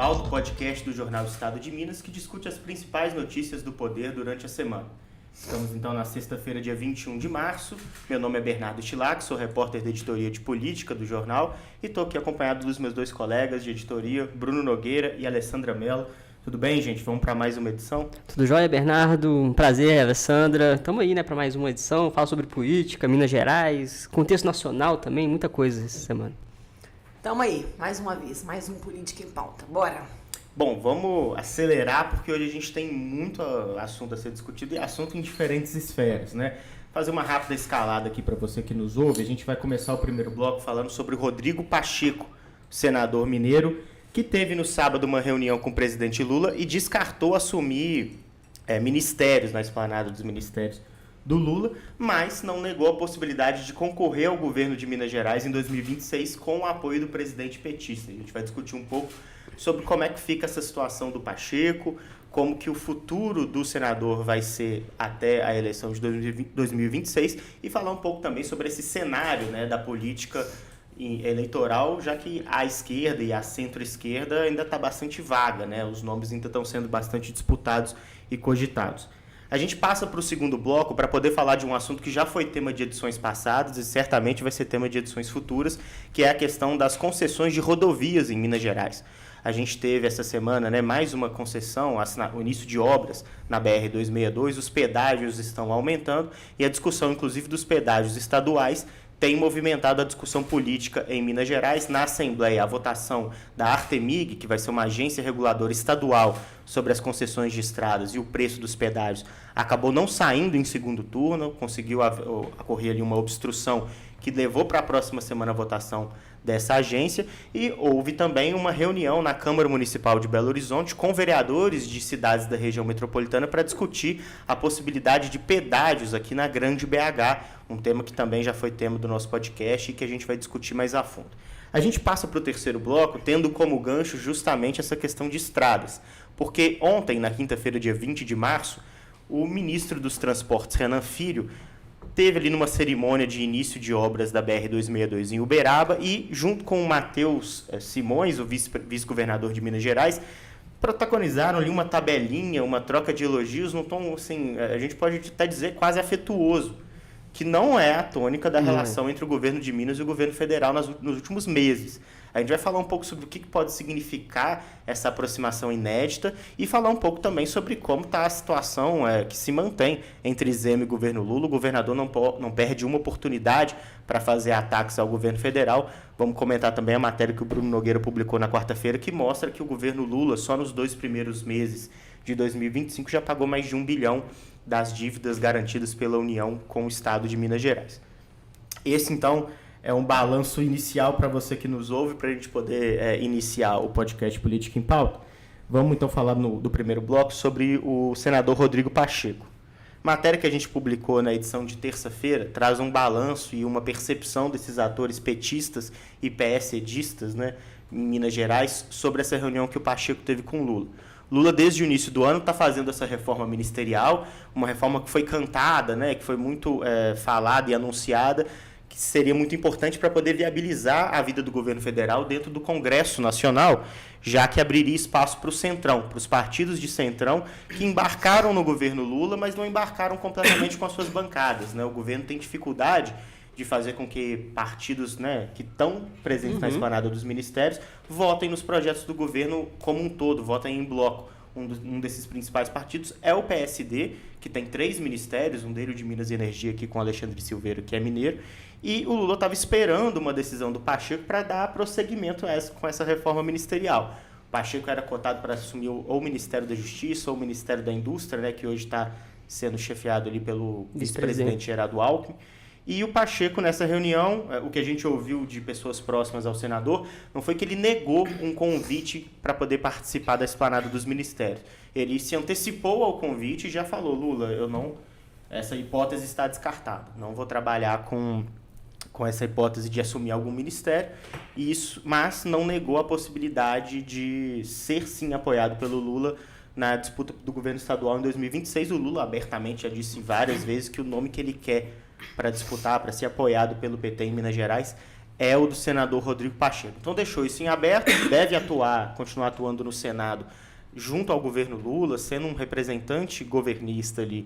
Pauta, o podcast do Jornal do Estado de Minas, que discute as principais notícias do poder durante a semana. Estamos então na sexta-feira, dia 21 de março. Meu nome é Bernardo Stilac, sou repórter da editoria de política do jornal e estou aqui acompanhado dos meus dois colegas de editoria, Bruno Nogueira e Alessandra Mello. Tudo bem, gente? Vamos para mais uma edição? Tudo jóia, Bernardo? Um prazer, Alessandra. Estamos aí, para mais uma edição. Fala sobre política, Minas Gerais, contexto nacional também, muita coisa essa semana. Tamo aí, mais uma vez, mais um Política em Pauta. Bora! Bom, vamos acelerar porque hoje a gente tem muito assunto a ser discutido e assunto em diferentes esferas, né? Fazer uma rápida escalada aqui para você que nos ouve. A gente vai começar o primeiro bloco falando sobre o Rodrigo Pacheco, senador mineiro, que teve no sábado uma reunião com o presidente Lula e descartou assumir ministérios na esplanada dos ministérios do Lula, mas não negou a possibilidade de concorrer ao governo de Minas Gerais em 2026 com o apoio do presidente petista. A gente vai discutir um pouco sobre como é que fica essa situação do Pacheco, como que o futuro do senador vai ser até a eleição de 2026 e falar um pouco também sobre esse cenário, né, da política eleitoral, já que a esquerda e a centro-esquerda ainda está bastante vaga, né? Os nomes ainda estão sendo bastante disputados e cogitados. A gente passa para o segundo bloco para poder falar de um assunto que já foi tema de edições passadas e certamente vai ser tema de edições futuras, que é a questão das concessões de rodovias em Minas Gerais. A gente teve essa semana, né, mais uma concessão, o início de obras na BR-262, os pedágios estão aumentando e a discussão, inclusive, dos pedágios estaduais tem movimentado a discussão política em Minas Gerais. Na Assembleia, a votação da Artemig, que vai ser uma agência reguladora estadual sobre as concessões de estradas e o preço dos pedágios, acabou não saindo em segundo turno, conseguiu ocorrer ali uma obstrução que levou para a próxima semana a votação dessa agência, e houve também uma reunião na Câmara Municipal de Belo Horizonte com vereadores de cidades da região metropolitana para discutir a possibilidade de pedágios aqui na Grande BH, um tema que também já foi tema do nosso podcast e que a gente vai discutir mais a fundo. A gente passa para o terceiro bloco, tendo como gancho justamente essa questão de estradas, porque ontem, na quinta-feira, dia 20 de março, o ministro dos Transportes, Renan Filho, teve ali numa cerimônia de início de obras da BR-262 em Uberaba e, junto com o Matheus Simões, o vice-governador de Minas Gerais, protagonizaram ali uma tabelinha, uma troca de elogios num tom, assim, a gente pode até dizer quase afetuoso, que não é a tônica da relação entre o governo de Minas e o governo federal nos últimos meses. A gente vai falar um pouco sobre o que pode significar essa aproximação inédita e falar um pouco também sobre como está a situação que se mantém entre Zema e governo Lula. O governador não perde uma oportunidade para fazer ataques ao governo federal. Vamos comentar também a matéria que o Bruno Nogueira publicou na quarta-feira, que mostra que o governo Lula, só nos 2 primeiros meses de 2025, já pagou mais de 1 bilhão das dívidas garantidas pela União com o Estado de Minas Gerais. Esse, então, é um balanço inicial para você que nos ouve, para a gente poder iniciar o podcast Política em Pauta. Vamos, então, falar do primeiro bloco sobre o senador Rodrigo Pacheco. Matéria que a gente publicou na edição de terça-feira traz um balanço e uma percepção desses atores petistas e PSDistas, né, em Minas Gerais, sobre essa reunião que o Pacheco teve com Lula. Lula, desde o início do ano, está fazendo essa reforma ministerial, uma reforma que foi cantada, né, que foi muito falada e anunciada, que seria muito importante para poder viabilizar a vida do governo federal dentro do Congresso Nacional, já que abriria espaço para o Centrão, para os partidos de Centrão que embarcaram no governo Lula, mas não embarcaram completamente com as suas bancadas, né? O governo tem dificuldade de fazer com que partidos, né, que estão presentes na esplanada dos ministérios votem nos projetos do governo como um todo, votem em bloco. Um desses principais partidos é o PSD, que tem 3 ministérios, um deles de Minas e Energia, aqui com Alexandre Silveira, que é mineiro, e o Lula estava esperando uma decisão do Pacheco para dar prosseguimento com essa reforma ministerial. O Pacheco era cotado para assumir ou o Ministério da Justiça ou o Ministério da Indústria, né, que hoje está sendo chefiado ali pelo vice-presidente Geraldo Alckmin. E o Pacheco, nessa reunião, o que a gente ouviu de pessoas próximas ao senador, não foi que ele negou um convite para poder participar da esplanada dos ministérios. Ele se antecipou ao convite e já falou: Lula, essa hipótese está descartada, não vou trabalhar com essa hipótese de assumir algum ministério, mas não negou a possibilidade de ser, sim, apoiado pelo Lula na disputa do governo estadual em 2026. O Lula abertamente já disse várias vezes que o nome que ele quer para disputar, para ser apoiado pelo PT em Minas Gerais, é o do senador Rodrigo Pacheco. Então deixou isso em aberto, deve continuar atuando no Senado junto ao governo Lula, sendo um representante governista ali,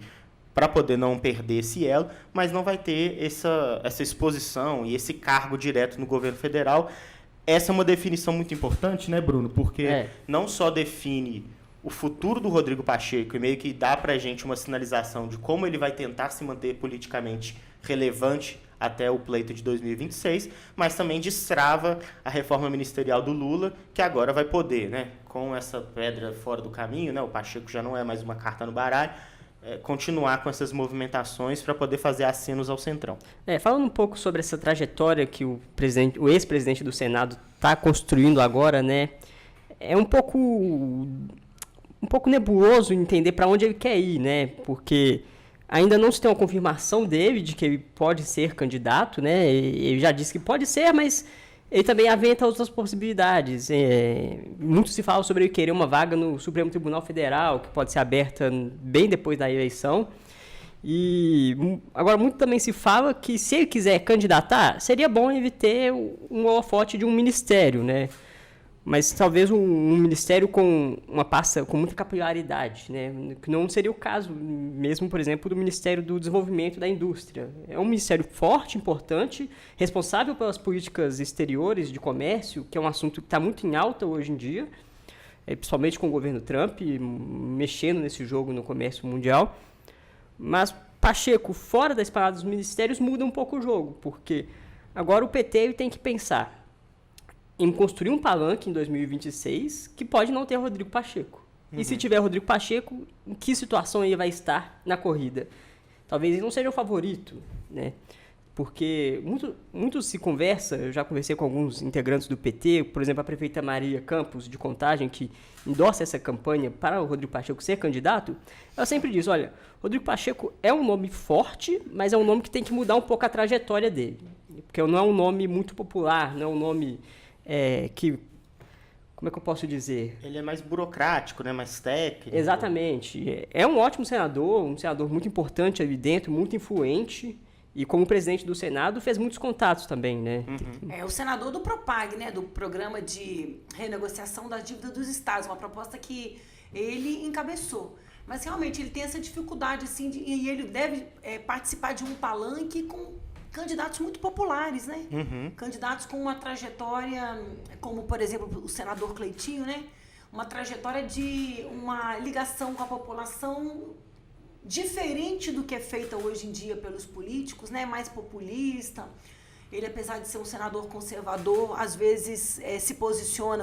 para poder não perder esse elo, mas não vai ter essa exposição e esse cargo direto no governo federal. Essa é uma definição muito importante, né, Bruno? Porque não só define o futuro do Rodrigo Pacheco e meio que dá para a gente uma sinalização de como ele vai tentar se manter politicamente relevante até o pleito de 2026, mas também destrava a reforma ministerial do Lula, que agora vai poder, né, com essa pedra fora do caminho, né, o Pacheco já não é mais uma carta no baralho, continuar com essas movimentações para poder fazer acenos ao Centrão. Falando um pouco sobre essa trajetória que o ex-presidente do Senado está construindo agora, né, é um pouco nebuloso entender para onde ele quer ir, né, porque ainda não se tem uma confirmação dele de que ele pode ser candidato, né, ele já disse que pode ser, mas ele também aventa outras possibilidades. Muito se fala sobre ele querer uma vaga no Supremo Tribunal Federal, que pode ser aberta bem depois da eleição. E agora muito também se fala que se ele quiser candidatar, seria bom ele ter um holofote de um ministério, né? Mas talvez um ministério com uma pasta com muita capilaridade, né? Que não seria o caso mesmo, por exemplo, do Ministério do Desenvolvimento da Indústria. É um ministério forte, importante, responsável pelas políticas exteriores de comércio, que é um assunto que está muito em alta hoje em dia, principalmente com o governo Trump, mexendo nesse jogo no comércio mundial. Mas Pacheco, fora da esplanada dos ministérios, muda um pouco o jogo, porque agora o PT ele tem que pensar em construir um palanque em 2026 que pode não ter Rodrigo Pacheco. E se tiver Rodrigo Pacheco, em que situação ele vai estar na corrida? Talvez ele não seja o favorito, né? Porque muito se conversa, eu já conversei com alguns integrantes do PT, por exemplo, a prefeita Maria Campos, de Contagem, que endossa essa campanha para o Rodrigo Pacheco ser candidato. Ela sempre diz, olha, Rodrigo Pacheco é um nome forte, mas é um nome que tem que mudar um pouco a trajetória dele. Porque não é um nome muito popular, não é um nome que... Como é que eu posso dizer? Ele é mais burocrático, né? Mais técnico. Exatamente. É um ótimo senador, um senador muito importante ali dentro, muito influente. E como presidente do Senado, fez muitos contatos também, né? É o senador do PROPAG, né? Do Programa de Renegociação da Dívida dos Estados. Uma proposta que ele encabeçou. Mas realmente ele tem essa dificuldade, assim, e ele deve participar de um palanque com candidatos muito populares, né? Candidatos com uma trajetória, como, por exemplo, o senador Cleitinho, né? Uma trajetória de uma ligação com a população diferente do que é feita hoje em dia pelos políticos, né? Mais populista. Ele, apesar de ser um senador conservador, às vezes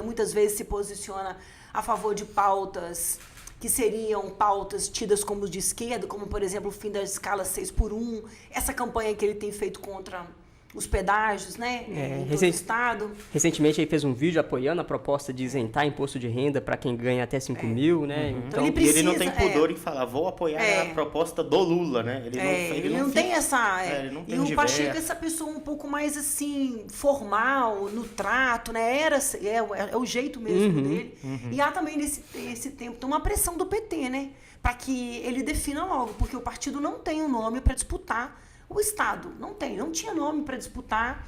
muitas vezes se posiciona a favor de pautas que seriam pautas tidas como de esquerda, como, por exemplo, o fim da escala 6x1, essa campanha que ele tem feito contra os pedágios, né, em todo o estado. Recentemente ele fez um vídeo apoiando a proposta de isentar imposto de renda para quem ganha até 5 mil, né? Então ele precisa, e ele não tem pudor em falar, vou apoiar a proposta do Lula, né? Ele não tem essa... ele não tem e o Pacheco é essa pessoa um pouco mais, assim, formal, no trato, né? É o jeito mesmo dele. E há também, nesse tempo, tem uma pressão do PT, né? Para que ele defina logo, porque o partido não tem um nome para disputar o Estado. Não tinha nome para disputar.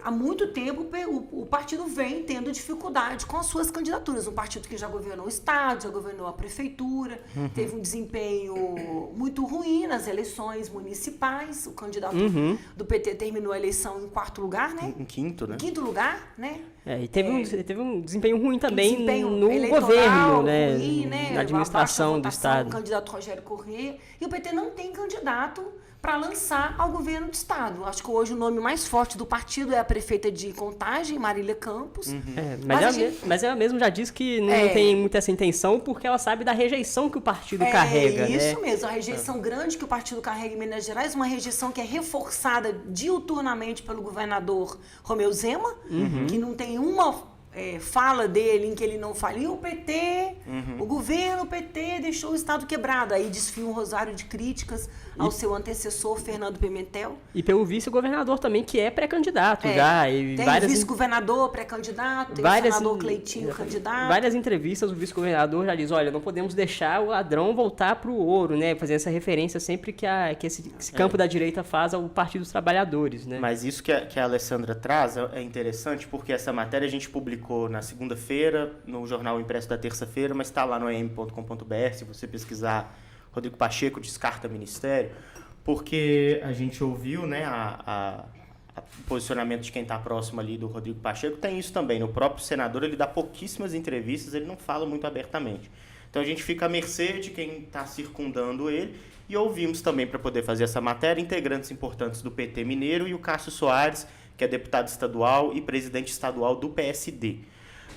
Há muito tempo o partido vem tendo dificuldade com as suas candidaturas. Um partido que já governou o Estado, já governou a prefeitura, teve um desempenho muito ruim nas eleições municipais. O candidato do PT terminou a eleição em 4º lugar, né? Em 5º, né? Em 5º lugar, né? E teve um desempenho ruim também no governo, né? Ruim, né? Na administração do Estado. O candidato Rogério Corrêa. E o PT não tem candidato para lançar ao governo do Estado. Acho que hoje o nome mais forte do partido é a prefeita de Contagem, Marília Campos. Mas ela mesma já disse que não tem muita essa intenção porque ela sabe da rejeição que o partido carrega. É isso mesmo, a rejeição grande que o partido carrega em Minas Gerais, uma rejeição que é reforçada diuturnamente pelo governador Romeu Zema, que não tem uma fala dele em que ele não faliu o PT, o governo PT deixou o Estado quebrado. Aí desfia um rosário de críticas ao seu antecessor, Fernando Pimentel. E pelo vice-governador também, que é pré-candidato já. E tem o vice-governador pré-candidato, tem o senador Cleitinho candidato. Várias entrevistas o vice-governador já diz, olha, não podemos deixar o ladrão voltar para o ouro, né? Fazendo essa referência sempre que esse campo da direita faz ao Partido dos Trabalhadores, né? Mas isso que a Alessandra traz é interessante, porque essa matéria a gente publicou na segunda-feira, no Jornal Impresso da terça-feira, mas está lá no am.com.br, se você pesquisar Rodrigo Pacheco descarta ministério, porque a gente ouviu, né, o posicionamento de quem está próximo ali do Rodrigo Pacheco. Tem isso também, o próprio senador, ele dá pouquíssimas entrevistas, ele não fala muito abertamente. Então a gente fica à mercê de quem está circundando ele, e ouvimos também, para poder fazer essa matéria, integrantes importantes do PT mineiro e o Cássio Soares, que é deputado estadual e presidente estadual do PSD.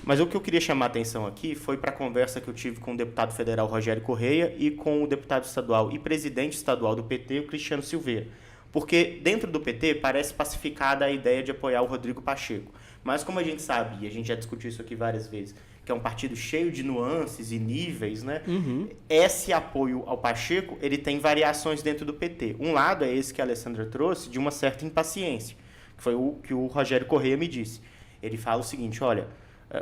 Mas o que eu queria chamar a atenção aqui foi para a conversa que eu tive com o deputado federal Rogério Correia e com o deputado estadual e presidente estadual do PT, o Cristiano Silveira. Porque dentro do PT parece pacificada a ideia de apoiar o Rodrigo Pacheco. Mas como a gente sabe, e a gente já discutiu isso aqui várias vezes, que é um partido cheio de nuances e níveis, né? Esse apoio ao Pacheco, ele tem variações dentro do PT. Um lado é esse que a Alessandra trouxe, de uma certa impaciência, que foi o que o Rogério Correia me disse. Ele fala o seguinte, olha,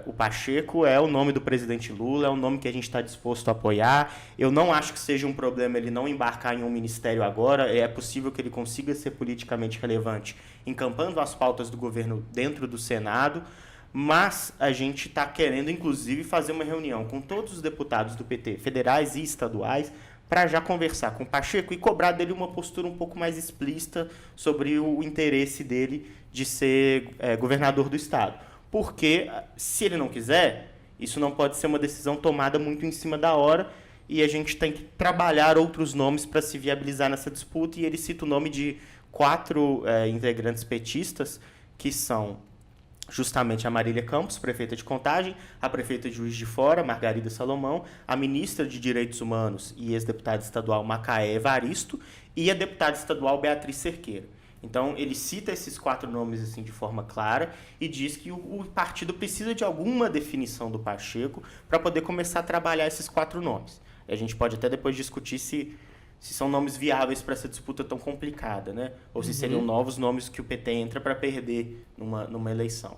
o Pacheco é o nome do presidente Lula, é um nome que a gente está disposto a apoiar. Eu não acho que seja um problema ele não embarcar em um ministério agora. É possível que ele consiga ser politicamente relevante encampando as pautas do governo dentro do Senado, mas a gente está querendo, inclusive, fazer uma reunião com todos os deputados do PT, federais e estaduais, para já conversar com o Pacheco e cobrar dele uma postura um pouco mais explícita sobre o interesse dele de ser governador do estado. Porque, se ele não quiser, isso não pode ser uma decisão tomada muito em cima da hora, e a gente tem que trabalhar outros nomes para se viabilizar nessa disputa, e ele cita o nome de 4 integrantes petistas, que são justamente a Marília Campos, prefeita de Contagem, a prefeita de Juiz de Fora, Margarida Salomão, a ministra de Direitos Humanos e ex-deputada estadual Macaé Evaristo e a deputada estadual Beatriz Cerqueira. Então, ele cita esses 4 nomes assim, de forma clara e diz que o partido precisa de alguma definição do Pacheco para poder começar a trabalhar esses 4 nomes. A gente pode até depois discutir se são nomes viáveis para essa disputa tão complicada, né? Ou se seriam novos nomes que o PT entra para perder numa eleição.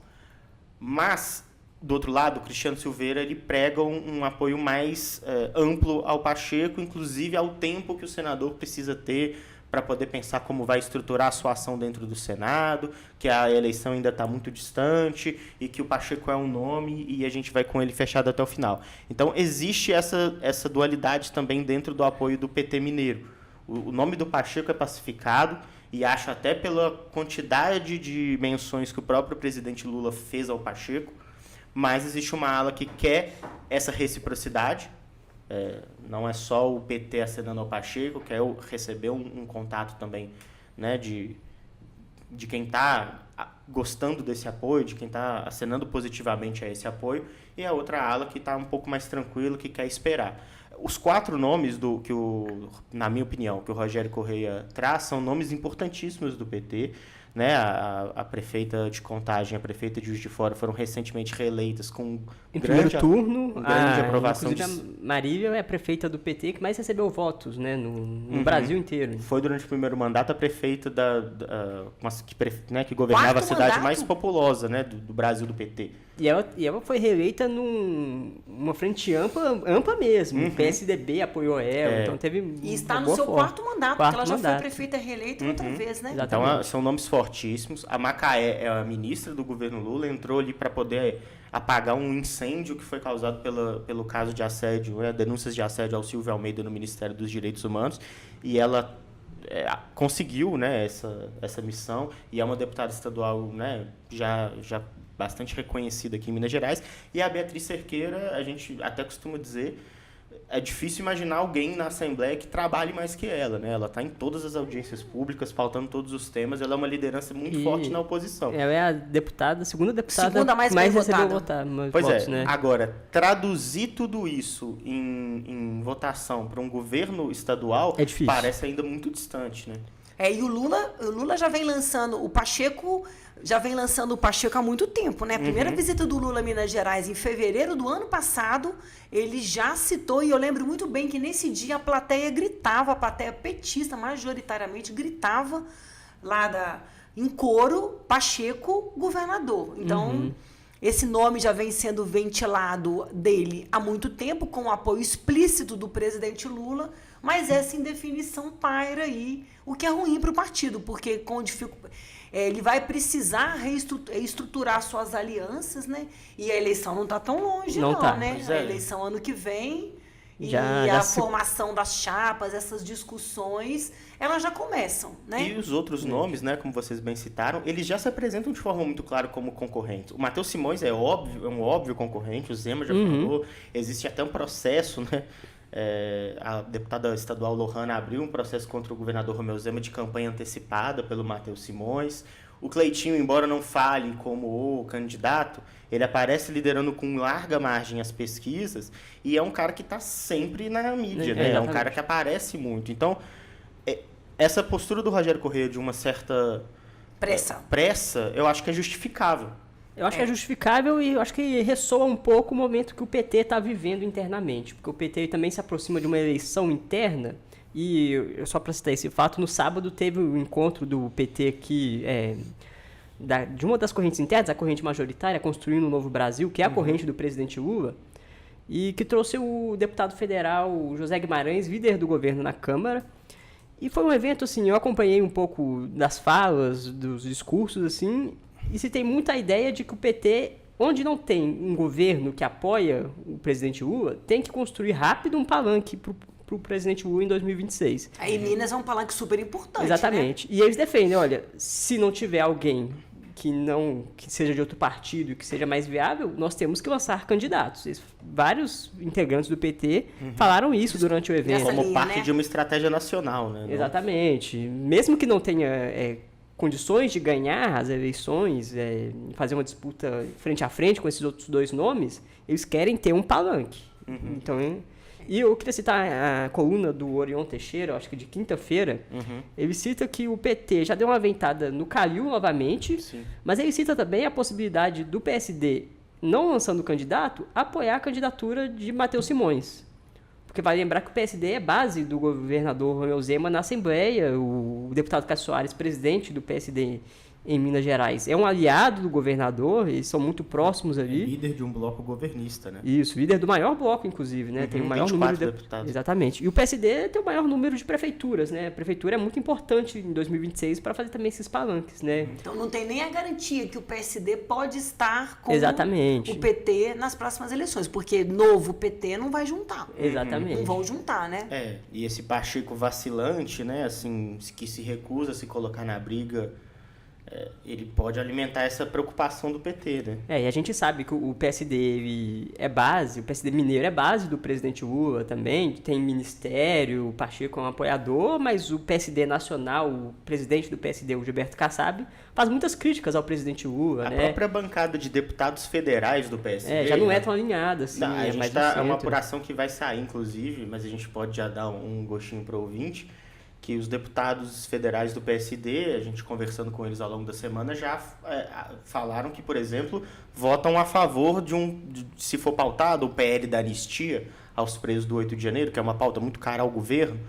Mas, do outro lado, o Cristiano Silveira ele prega um apoio mais amplo ao Pacheco, inclusive ao tempo que o senador precisa ter para poder pensar como vai estruturar a sua ação dentro do Senado, que a eleição ainda está muito distante e que o Pacheco é um nome e a gente vai com ele fechado até o final. Então, existe essa dualidade também dentro do apoio do PT mineiro. O nome do Pacheco é pacificado e acho até pela quantidade de menções que o próprio presidente Lula fez ao Pacheco, mas existe uma ala que quer essa reciprocidade. Não é só o PT acenando ao Pacheco, quer receber um contato também, né, de quem está gostando desse apoio, de quem está acenando positivamente a esse apoio, e a outra ala que está um pouco mais tranquilo, que quer esperar. Os 4 nomes na minha opinião, que o Rogério Correia traz, são nomes importantíssimos do PT, né? A prefeita de Contagem, a prefeita de Juiz de Fora foram recentemente reeleitas com primeiro turno, grande aprovação. Inclusive a Marília é a prefeita do PT que mais recebeu votos, né, no Brasil inteiro. Foi durante o primeiro mandato a prefeita que governava a cidade mais populosa, né, do Brasil do PT. E ela foi reeleita numa frente ampla mesmo. O PSDB apoiou ela, então teve. E está no seu 4º mandato, porque ela já foi prefeita reeleita outra vez, né? Exatamente. Então são nomes fortíssimos. A Macaé é a ministra do governo Lula, entrou ali para poder apagar um incêndio que foi causado pelo caso de assédio, denúncias de assédio ao Silvio Almeida no Ministério dos Direitos Humanos, e ela conseguiu, né, essa missão, e é uma deputada estadual, né, já bastante reconhecida aqui em Minas Gerais. E a Beatriz Cerqueira, a gente até costuma dizer, é difícil imaginar alguém na Assembleia que trabalhe mais que ela, né? Ela está em todas as audiências públicas, pautando todos os temas, ela é uma liderança muito forte na oposição. Ela é a segunda deputada mais recebeu Pois votos, é, né? agora, traduzir tudo isso em votação para um governo estadual É difícil. parece ainda muito distante, né? E o Lula já vem lançando o Pacheco há muito tempo, né? A primeira visita do Lula a Minas Gerais em fevereiro do ano passado, ele já citou, e eu lembro muito bem que nesse dia a plateia gritava, a plateia petista majoritariamente gritava lá em coro, Pacheco governador. Então, esse nome já vem sendo ventilado dele há muito tempo, com o apoio explícito do presidente Lula, mas essa indefinição paira aí, o que é ruim para o partido, porque ele vai precisar reestruturar suas alianças, né? E a eleição não está tão longe, né? Pois é. A eleição ano que vem formação das chapas, essas discussões, elas já começam, né? E os outros nomes, né, como vocês bem citaram, eles já se apresentam de forma muito clara como concorrentes. O Matheus Simões é um óbvio concorrente, o Zema já falou, existe até um processo, né? A deputada estadual Lohana abriu um processo contra o governador Romeu Zema de campanha antecipada pelo Matheus Simões. O Cleitinho, embora não fale como o candidato, ele aparece liderando com larga margem as pesquisas e é um cara que está sempre na mídia, né? É um cara que aparece muito. Então, essa postura do Rogério Correia de uma certa pressa, eu acho que é justificável. Eu acho que é justificável e eu acho que ressoa um pouco o momento que o PT está vivendo internamente, porque o PT também se aproxima de uma eleição interna e, só para citar esse fato, no sábado teve o encontro do PT aqui, de uma das correntes internas, a corrente majoritária, Construindo um Novo Brasil, que é a corrente do presidente Lula, e que trouxe o deputado federal José Guimarães, líder do governo na Câmara. E foi um evento, assim, eu acompanhei um pouco das falas, dos discursos, assim, e se tem muita ideia de que o PT, onde não tem um governo que apoia o presidente Lula, tem que construir rápido um palanque para o presidente Lula em 2026. Aí Minas é um palanque super importante, exatamente. Né? E eles defendem, olha, se não tiver alguém que seja de outro partido, que seja mais viável, nós temos que lançar candidatos. Vários integrantes do PT falaram isso durante o evento. Como parte de uma estratégia nacional, né? Exatamente. Mesmo que não tenha condições de ganhar as eleições, fazer uma disputa frente a frente com esses outros dois nomes, eles querem ter um palanque. Então, e eu queria citar a coluna do Orion Teixeira, acho que de quinta-feira. Ele cita que o PT já deu uma ventada no Calil novamente, mas ele cita também a possibilidade do PSD, não lançando candidato, apoiar a candidatura de Matheus Simões. Porque vale lembrar que o PSD é base do governador Romeu Zema na Assembleia, o deputado Cássio Soares, presidente do PSD em Minas Gerais, é um aliado do governador, eles são muito próximos ali. É líder de um bloco governista, né? Isso, líder do maior bloco, inclusive, né? Tem o maior número de deputados. Exatamente. E o PSD tem o maior número de prefeituras, né? A prefeitura é muito importante em 2026 para fazer também esses palanques, né? Então não tem nem a garantia que o PSD pode estar com Exatamente. o PT nas próximas eleições, porque novo PT não vai juntar. Exatamente. Não vão juntar, né? E esse Pacheco vacilante, né? Assim, que se recusa a se colocar na briga, ele pode alimentar essa preocupação do PT, né? E a gente sabe que o PSD o PSD mineiro é base do presidente Lula também, tem ministério, o Pacheco é um apoiador, mas o PSD nacional, o presidente do PSD, o Gilberto Kassab, faz muitas críticas ao presidente Lula, A né? própria bancada de deputados federais do PSD... já não é tão alinhada, assim, não, a gente mais é uma apuração que vai sair, inclusive, mas a gente pode já dar um gostinho para o ouvinte, que os deputados federais do PSD, a gente conversando com eles ao longo da semana, já falaram que, por exemplo, votam a favor se for pautado o PL da anistia aos presos do 8 de janeiro, que é uma pauta muito cara ao governo,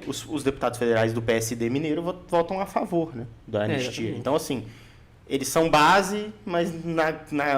os deputados federais do PSD mineiro votam a favor, né, da anistia. Então, assim, eles são base, mas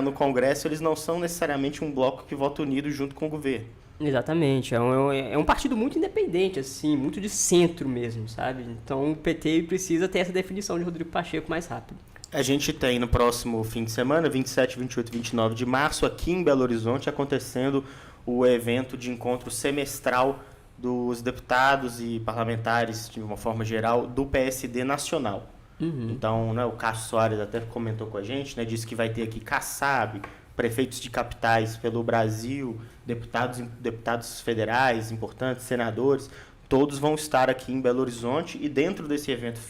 no Congresso eles não são necessariamente um bloco que vota unido junto com o governo. Exatamente, é um partido muito independente, assim, muito de centro mesmo, sabe? Então o PT precisa ter essa definição de Rodrigo Pacheco mais rápido. A gente tem no próximo fim de semana, 27, 28 e 29 de março, aqui em Belo Horizonte, acontecendo o evento de encontro semestral dos deputados e parlamentares, de uma forma geral, do PSD nacional. Então, né, o Cássio Soares até comentou com a gente, né, disse que vai ter aqui Kassab, prefeitos de capitais pelo Brasil, deputados federais importantes, senadores, todos vão estar aqui em Belo Horizonte, e dentro desse evento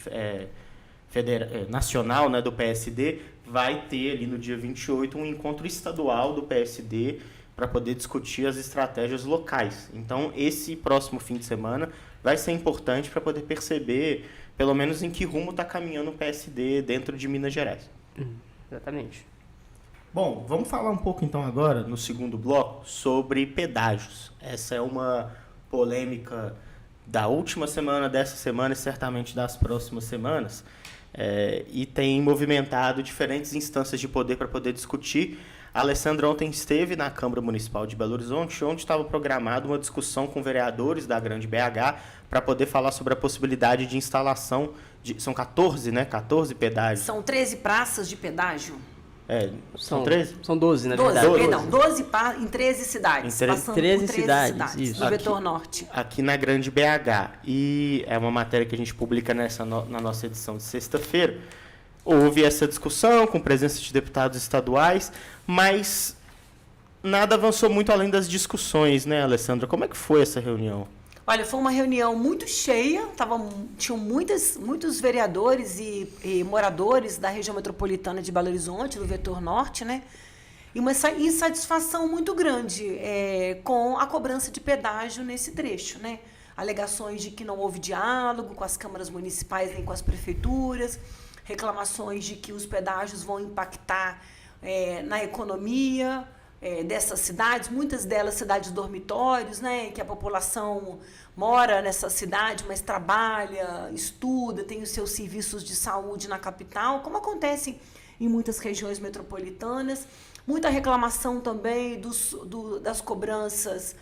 nacional, né, do PSD, vai ter ali no dia 28 um encontro estadual do PSD para poder discutir as estratégias locais. Então, esse próximo fim de semana vai ser importante para poder perceber, pelo menos, em que rumo está caminhando o PSD dentro de Minas Gerais. Exatamente. Bom, vamos falar um pouco então agora, no segundo bloco, sobre pedágios. Essa é uma polêmica da última semana, dessa semana e certamente das próximas semanas, e tem movimentado diferentes instâncias de poder para poder discutir. A Alessandra ontem esteve na Câmara Municipal de Belo Horizonte, onde estava programada uma discussão com vereadores da Grande BH para poder falar sobre a possibilidade de instalação de... São 14, né? 14 pedágios. São 13 praças de pedágio. São 13? São 12, na 12, verdade. perdão, 12 em 13 cidades. Em 13 cidades, isso. No vetor norte. Aqui na Grande BH. E é uma matéria que a gente publica na nossa edição de sexta-feira. Houve essa discussão com presença de deputados estaduais, mas nada avançou muito além das discussões, né, Alessandra? Como é que foi essa reunião? Olha, foi uma reunião muito cheia, tinham muitos vereadores e moradores da região metropolitana de Belo Horizonte, do vetor norte, né? E uma insatisfação muito grande com a cobrança de pedágio nesse trecho, né? Alegações de que não houve diálogo com as câmaras municipais nem com as prefeituras, reclamações de que os pedágios vão impactar na economia dessas cidades, muitas delas cidades dormitórios, né, que a população mora nessa cidade, mas trabalha, estuda, tem os seus serviços de saúde na capital, como acontece em muitas regiões metropolitanas. Muita reclamação também das cobranças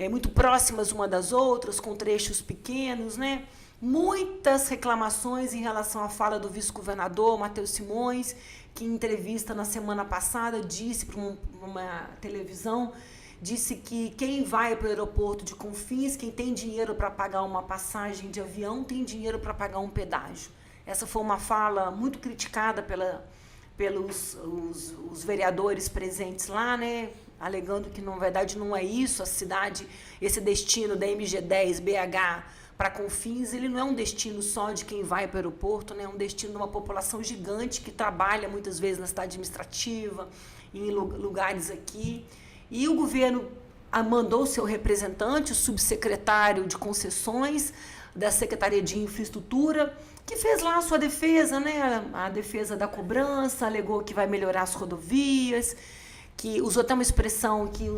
muito próximas uma das outras, com trechos pequenos, né? Muitas reclamações em relação à fala do vice-governador, Matheus Simões, que em entrevista na semana passada disse para uma televisão, disse que quem vai para o aeroporto de Confins, quem tem dinheiro para pagar uma passagem de avião, tem dinheiro para pagar um pedágio. Essa foi uma fala muito criticada pelos os vereadores presentes lá, né? Alegando que, na verdade, não é isso, a cidade, esse destino da MG10, BH, para Confins, ele não é um destino só de quem vai para o aeroporto, né? É um destino de uma população gigante que trabalha muitas vezes na cidade administrativa, em lugares aqui. E o governo mandou seu representante, o subsecretário de concessões da Secretaria de Infraestrutura, que fez lá a sua defesa, né? A defesa da cobrança, alegou que vai melhorar as rodovias, que usou até uma expressão que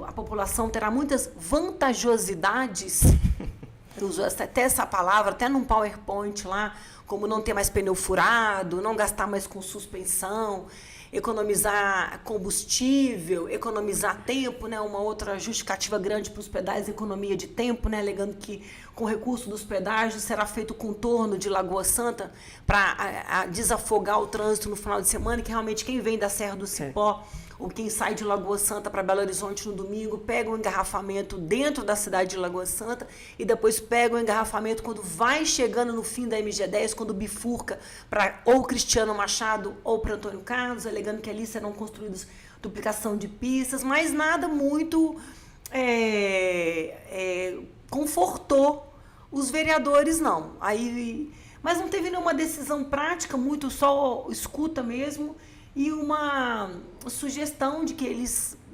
a população terá muitas vantajosidades. Usou até essa palavra, até num PowerPoint lá, como não ter mais pneu furado, não gastar mais com suspensão, economizar combustível, economizar tempo, né? Uma outra justificativa grande para os pedágios, economia de tempo, né? Alegando que com recurso dos pedágios será feito o contorno de Lagoa Santa para desafogar o trânsito no final de semana, que realmente quem vem da Serra do Cipó ou quem sai de Lagoa Santa para Belo Horizonte no domingo, pega um engarrafamento dentro da cidade de Lagoa Santa e depois pega o engarrafamento quando vai chegando no fim da MG10, quando bifurca para ou Cristiano Machado ou para Antônio Carlos, alegando que ali serão construídas duplicação de pistas, mas nada muito confortou os vereadores, não. Mas não teve nenhuma decisão prática, muito só escuta mesmo, e uma sugestão de que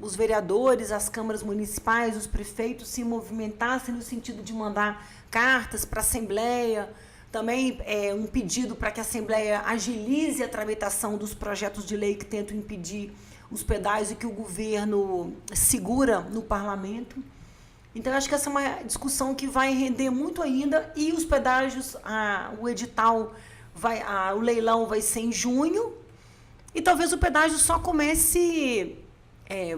os vereadores, as câmaras municipais, os prefeitos se movimentassem no sentido de mandar cartas para a Assembleia, também um pedido para que a Assembleia agilize a tramitação dos projetos de lei que tentam impedir os pedágios e que o governo segura no parlamento. Então, eu acho que essa é uma discussão que vai render muito ainda, e os pedágios, o edital, o leilão vai ser em junho, e talvez o pedágio só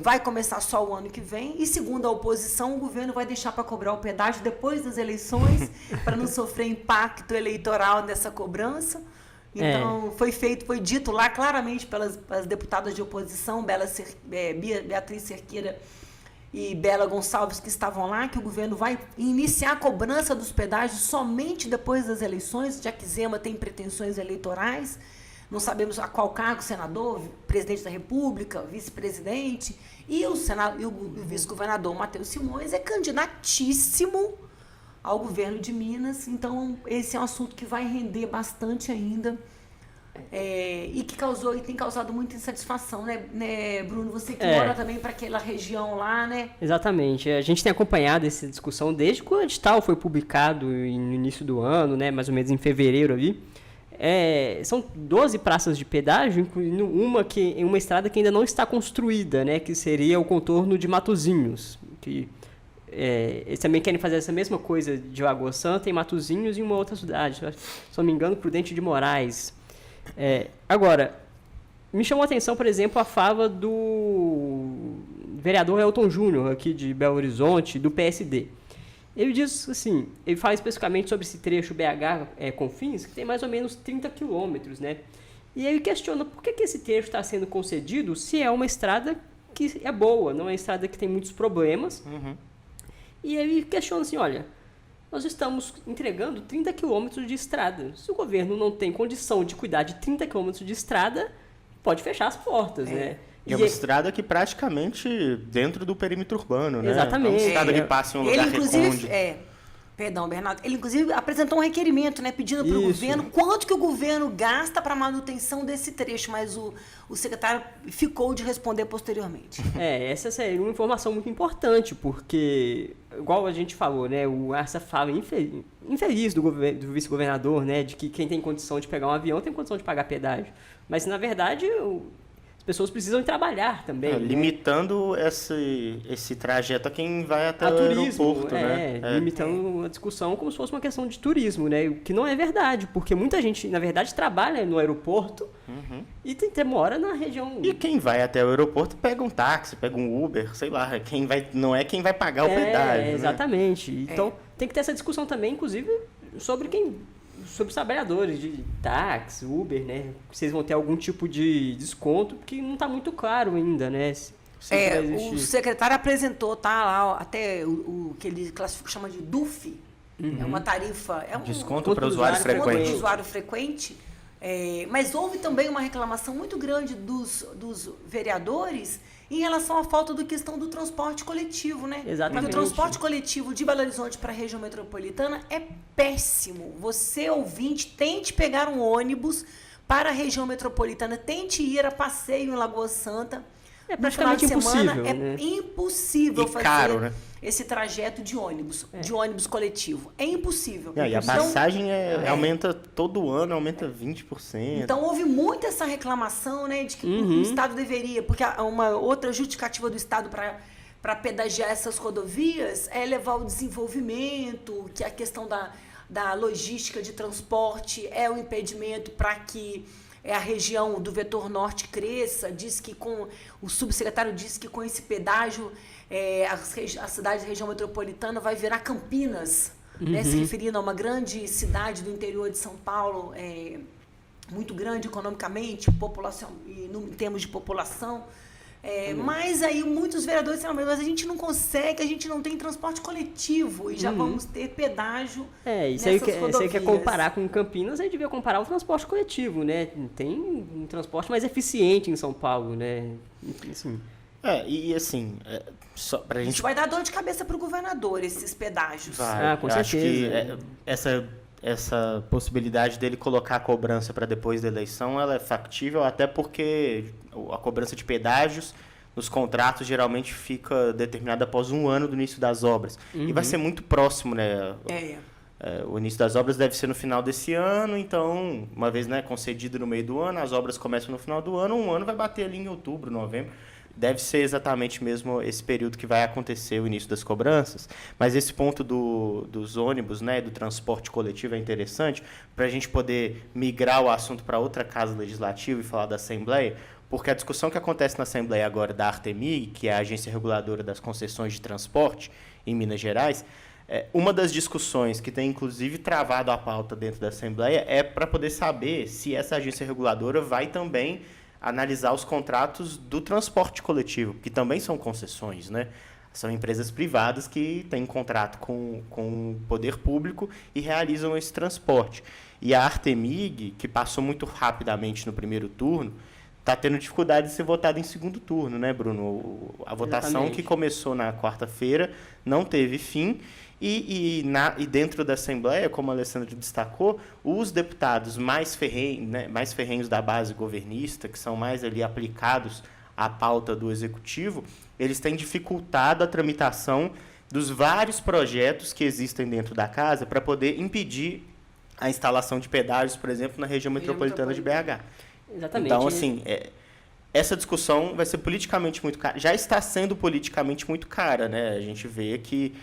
vai começar só o ano que vem, e segundo a oposição, o governo vai deixar para cobrar o pedágio depois das eleições, para não sofrer impacto eleitoral dessa cobrança. Então, foi dito lá claramente pelas deputadas de oposição, Beatriz Cerqueira e Bela Gonçalves, que estavam lá, que o governo vai iniciar a cobrança dos pedágios somente depois das eleições, já que Zema tem pretensões eleitorais, não sabemos a qual cargo, senador, presidente da República, vice-presidente, e o vice-governador Matheus Simões é candidatíssimo ao governo de Minas, então esse é um assunto que vai render bastante ainda. E que tem causado muita insatisfação, né, Bruno? Você que mora também para aquela região lá, né? Exatamente. A gente tem acompanhado essa discussão desde que o edital foi publicado no início do ano, né, mais ou menos em fevereiro ali. São 12 praças de pedágio, incluindo uma estrada que ainda não está construída, né, que seria o contorno de Matozinhos. Eles também querem fazer essa mesma coisa de Lagoa Santa em Matozinhos e em uma outra cidade, se não me engano, Prudente de Moraes. Agora, me chamou a atenção, por exemplo, a fala do vereador Elton Júnior, aqui de Belo Horizonte, do PSD. Ele diz assim, ele fala especificamente sobre esse trecho BH-Confins, que tem mais ou menos 30 quilômetros, né? E ele questiona por que esse trecho está sendo concedido se é uma estrada que é boa, não é uma estrada que tem muitos problemas. E ele questiona assim, olha, nós estamos entregando 30 quilômetros de estrada. Se o governo não tem condição de cuidar de 30 quilômetros de estrada, pode fechar as portas, né? E é uma estrada que praticamente dentro do perímetro urbano, né? Exatamente. É uma estrada que passa em um lugar recôndito. Perdão, Bernardo. Ele, inclusive, apresentou um requerimento, né? Pedindo para o governo quanto que o governo gasta para a manutenção desse trecho, mas o secretário ficou de responder posteriormente. Essa é uma informação muito importante, porque, igual a gente falou, né? Essa fala infeliz do vice-governador, né? De que quem tem condição de pegar um avião tem condição de pagar pedágio. Mas, na verdade, as pessoas precisam trabalhar também. Limitando esse trajeto a quem vai até o turismo, aeroporto, né? Limitando a discussão como se fosse uma questão de turismo, né? O que não é verdade, porque muita gente, na verdade, trabalha no aeroporto e mora na região... E quem vai até o aeroporto pega um táxi, pega um Uber, sei lá, não é quem vai pagar o pedágio. Exatamente. Né? Então, tem que ter essa discussão também, inclusive, sobre os trabalhadores de táxi, Uber, né? Vocês vão ter algum tipo de desconto, porque não está muito claro ainda, né? O secretário apresentou, lá, até o que ele chama de DUF, é uma tarifa... Desconto para usuário frequente. Desconto usuário frequente. Mas houve também uma reclamação muito grande dos vereadores em relação à falta da questão do transporte coletivo, né? Exatamente. Porque o transporte coletivo de Belo Horizonte para a região metropolitana é péssimo. Você, ouvinte, tente pegar um ônibus para a região metropolitana, tente ir a passeio em Lagoa Santa. Praticamente impossível, né? É impossível fazer caro, né? esse trajeto de ônibus coletivo. É impossível. E a passagem aumenta todo ano, aumenta 20%. Então, houve muito essa reclamação, né, de que o Estado deveria... Porque uma outra justificativa do Estado para pedagiar essas rodovias é levar o desenvolvimento, que a questão da logística de transporte é um impedimento para que a região do vetor norte cresça. O subsecretário disse que com esse pedágio a cidade da região metropolitana vai virar Campinas, né, se referindo a uma grande cidade do interior de São Paulo, muito grande economicamente, em termos de população. Mas aí muitos vereadores disseram, mas a gente não consegue, a gente não tem transporte coletivo e já vamos ter pedágio isso aí quer comparar com Campinas, aí devia comparar o transporte coletivo, né? Tem um transporte mais eficiente em São Paulo, né? Assim. Só pra gente... Isso vai dar dor de cabeça para o governador, esses pedágios. Com certeza. Acho que essa possibilidade dele colocar a cobrança para depois da eleição, ela é factível, até porque a cobrança de pedágios nos contratos geralmente fica determinada após 1 ano do início das obras. E vai ser muito próximo, né? O início das obras deve ser no final desse ano, então, uma vez, né, concedido no meio do ano, as obras começam no final do ano, 1 ano vai bater ali em outubro, novembro. Deve ser exatamente mesmo esse período que vai acontecer o início das cobranças. Mas esse ponto dos ônibus, né, do transporte coletivo é interessante para a gente poder migrar o assunto para outra casa legislativa e falar da Assembleia, porque a discussão que acontece na Assembleia agora da Artemig, que é a agência reguladora das concessões de transporte em Minas Gerais, uma das discussões que tem inclusive travado a pauta dentro da Assembleia é para poder saber se essa agência reguladora vai também analisar os contratos do transporte coletivo, que também são concessões, né? São empresas privadas que têm contrato com o poder público e realizam esse transporte. E a Artemig, que passou muito rapidamente no primeiro turno, está tendo dificuldade de ser votada em segundo turno, né, Bruno? A votação Exatamente. que começou na quarta-feira não teve fim. E dentro da Assembleia, como a Alessandra destacou, os deputados mais ferrenhos da base governista, que são mais ali aplicados à pauta do Executivo, eles têm dificultado a tramitação dos vários projetos que existem dentro da casa para poder impedir a instalação de pedágios, por exemplo, na região metropolitana de BH. Exatamente. Então, assim, essa discussão vai ser politicamente muito cara. Já está sendo politicamente muito cara, né? A gente vê que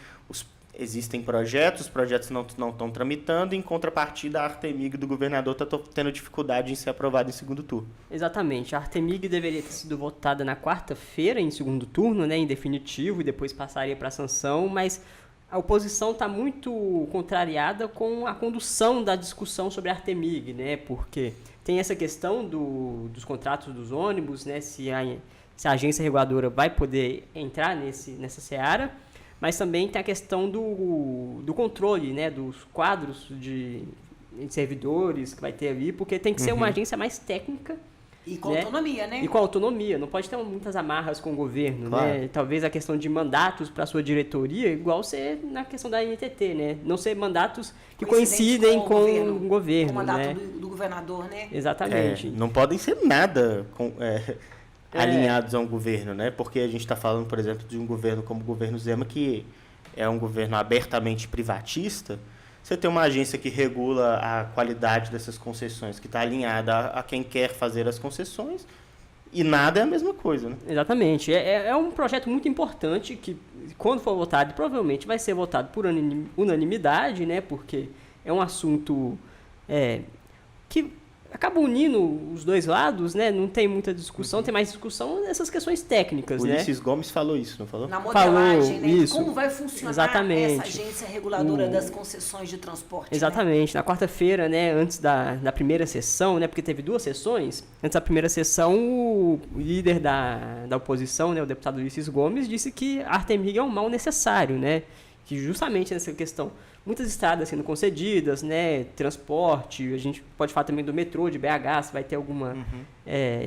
existem projetos, os projetos não estão tramitando, e em contrapartida a Artemig do governador está tendo dificuldade em ser aprovada em segundo turno. Exatamente. A Artemig deveria ter sido votada na quarta-feira em segundo turno, né, em definitivo, e depois passaria para a sanção, mas a oposição está muito contrariada com a condução da discussão sobre a Artemig, né, porque tem essa questão dos contratos dos ônibus, né, se a agência reguladora vai poder entrar nessa seara, mas também tem a questão do controle, né, dos quadros de servidores que vai ter ali, porque tem que ser uma agência mais técnica. E com autonomia, né? E com autonomia, não pode ter muitas amarras com o governo, claro, né? Talvez a questão de mandatos para a sua diretoria, igual ser na questão da NTT, né? Não ser mandatos que coincidem com o governo, com o mandato, né? do governador, né? Exatamente. Não podem ser nada alinhados a um governo, né? Porque a gente está falando, por exemplo, de um governo como o governo Zema, que é um governo abertamente privatista. Você tem uma agência que regula a qualidade dessas concessões, que está alinhada a quem quer fazer as concessões, e nada é a mesma coisa, né? Exatamente. É um projeto muito importante que, quando for votado, provavelmente vai ser votado por unanimidade, né? Porque é um assunto que acaba unindo os dois lados, né? Não tem muita discussão, tem mais discussão nessas questões técnicas, O né? Ulisses Gomes falou isso, não falou? Na modelagem, Falou, né? isso. Como vai funcionar Exatamente. essa agência reguladora das concessões de transporte, Exatamente. né? Na quarta-feira, né, antes da primeira sessão, né, porque teve 2 sessões, antes da primeira sessão, o líder da oposição, né, o deputado Ulisses Gomes, disse que a Artemig é um mal necessário, né? Que justamente nessa questão, muitas estradas sendo concedidas, né, transporte, a gente pode falar também do metrô de BH, se vai ter alguma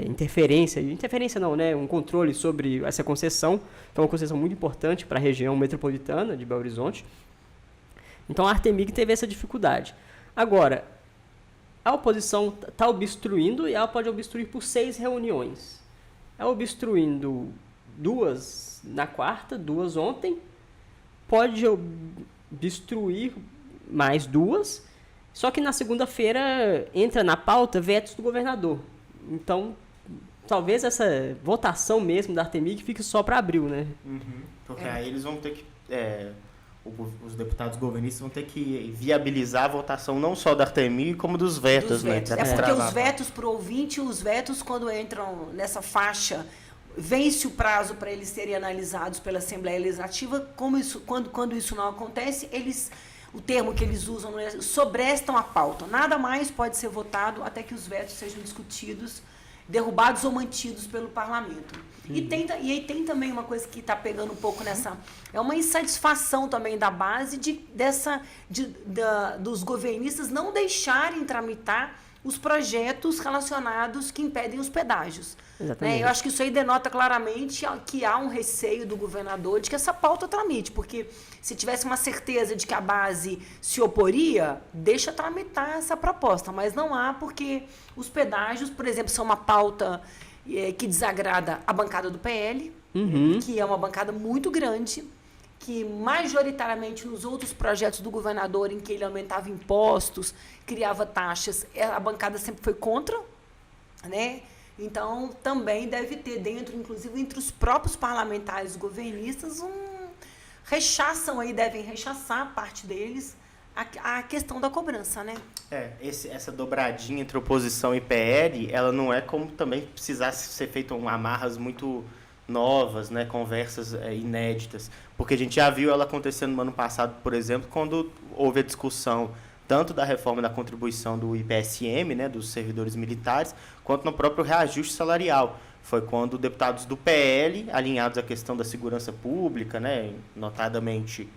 interferência não, né, um controle sobre essa concessão, que é uma concessão muito importante para a região metropolitana de Belo Horizonte. Então a Artemig teve essa dificuldade. Agora, a oposição está obstruindo, e ela pode obstruir por 6 reuniões. Ela obstruindo 2 na quarta, 2 ontem, pode obstruir mais 2, só que na segunda-feira entra na pauta vetos do governador. Então, talvez essa votação mesmo da Artemig fique só para abril, né? Porque aí eles vão ter que... os deputados governistas vão ter que viabilizar a votação não só da Artemig, como dos vetos, né? É porque os vetos para o ouvinte, os vetos, quando entram nessa faixa, vence o prazo para eles serem analisados pela Assembleia Legislativa. Quando isso não acontece, o termo que eles usam sobrestam a pauta. Nada mais pode ser votado até que os vetos sejam discutidos, derrubados ou mantidos pelo parlamento. E aí tem também uma coisa que está pegando um pouco nessa... É uma insatisfação também da base dos governistas não deixarem tramitar os projetos relacionados que impedem os pedágios. Exatamente. Eu acho que isso aí denota claramente que há um receio do governador de que essa pauta tramite, porque se tivesse uma certeza de que a base se oporia, deixa tramitar essa proposta, mas não há, porque os pedágios, por exemplo, são uma pauta que desagrada a bancada do PL, que é uma bancada muito grande, que majoritariamente nos outros projetos do governador em que ele aumentava impostos, criava taxas, a bancada sempre foi contra, né? Então, também deve ter inclusive entre os próprios parlamentares governistas, devem rechaçar, parte deles, a questão da cobrança, né? Essa dobradinha entre oposição e PL, ela não é como também precisasse ser feito amarras muito novas, né, conversas inéditas, porque a gente já viu ela acontecendo no ano passado, por exemplo, quando houve a discussão tanto da reforma da contribuição do IPSM, né, dos servidores militares, quanto no próprio reajuste salarial. Foi quando deputados do PL, alinhados à questão da segurança pública, né, notadamente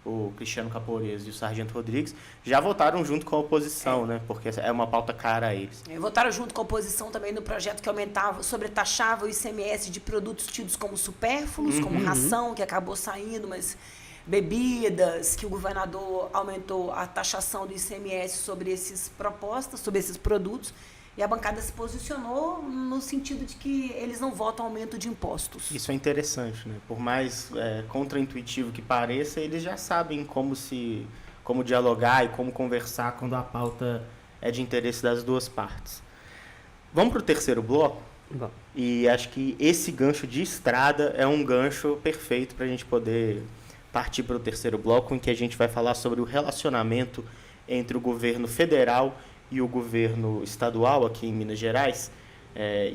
o Cristiano Caporeso e o Sargento Rodrigues, já votaram junto com a oposição, né? Porque é uma pauta cara a eles. Votaram junto com a oposição também no projeto que aumentava, sobretaxava o ICMS de produtos tidos como supérfluos, como ração, que acabou saindo, mas bebidas, que o governador aumentou a taxação do ICMS sobre essas propostas, sobre esses produtos. E a bancada se posicionou no sentido de que eles não votam aumento de impostos. Isso é interessante, né? Por mais contraintuitivo que pareça, eles já sabem como dialogar e como conversar quando a pauta é de interesse das duas partes. Vamos para o terceiro bloco? Bom. E acho que esse gancho de estrada é um gancho perfeito para a gente poder partir para o terceiro bloco, em que a gente vai falar sobre o relacionamento entre o governo federal e o governo estadual aqui em Minas Gerais,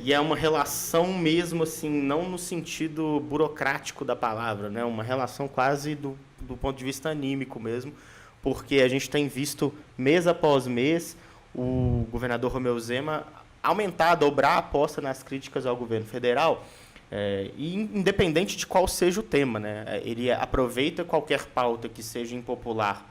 e é uma relação mesmo assim, não no sentido burocrático da palavra, né? Uma relação quase do ponto de vista anímico mesmo, porque a gente tem visto mês após mês o governador Romeu Zema aumentar, dobrar a aposta nas críticas ao governo federal, e independente de qual seja o tema, né? Ele aproveita qualquer pauta que seja impopular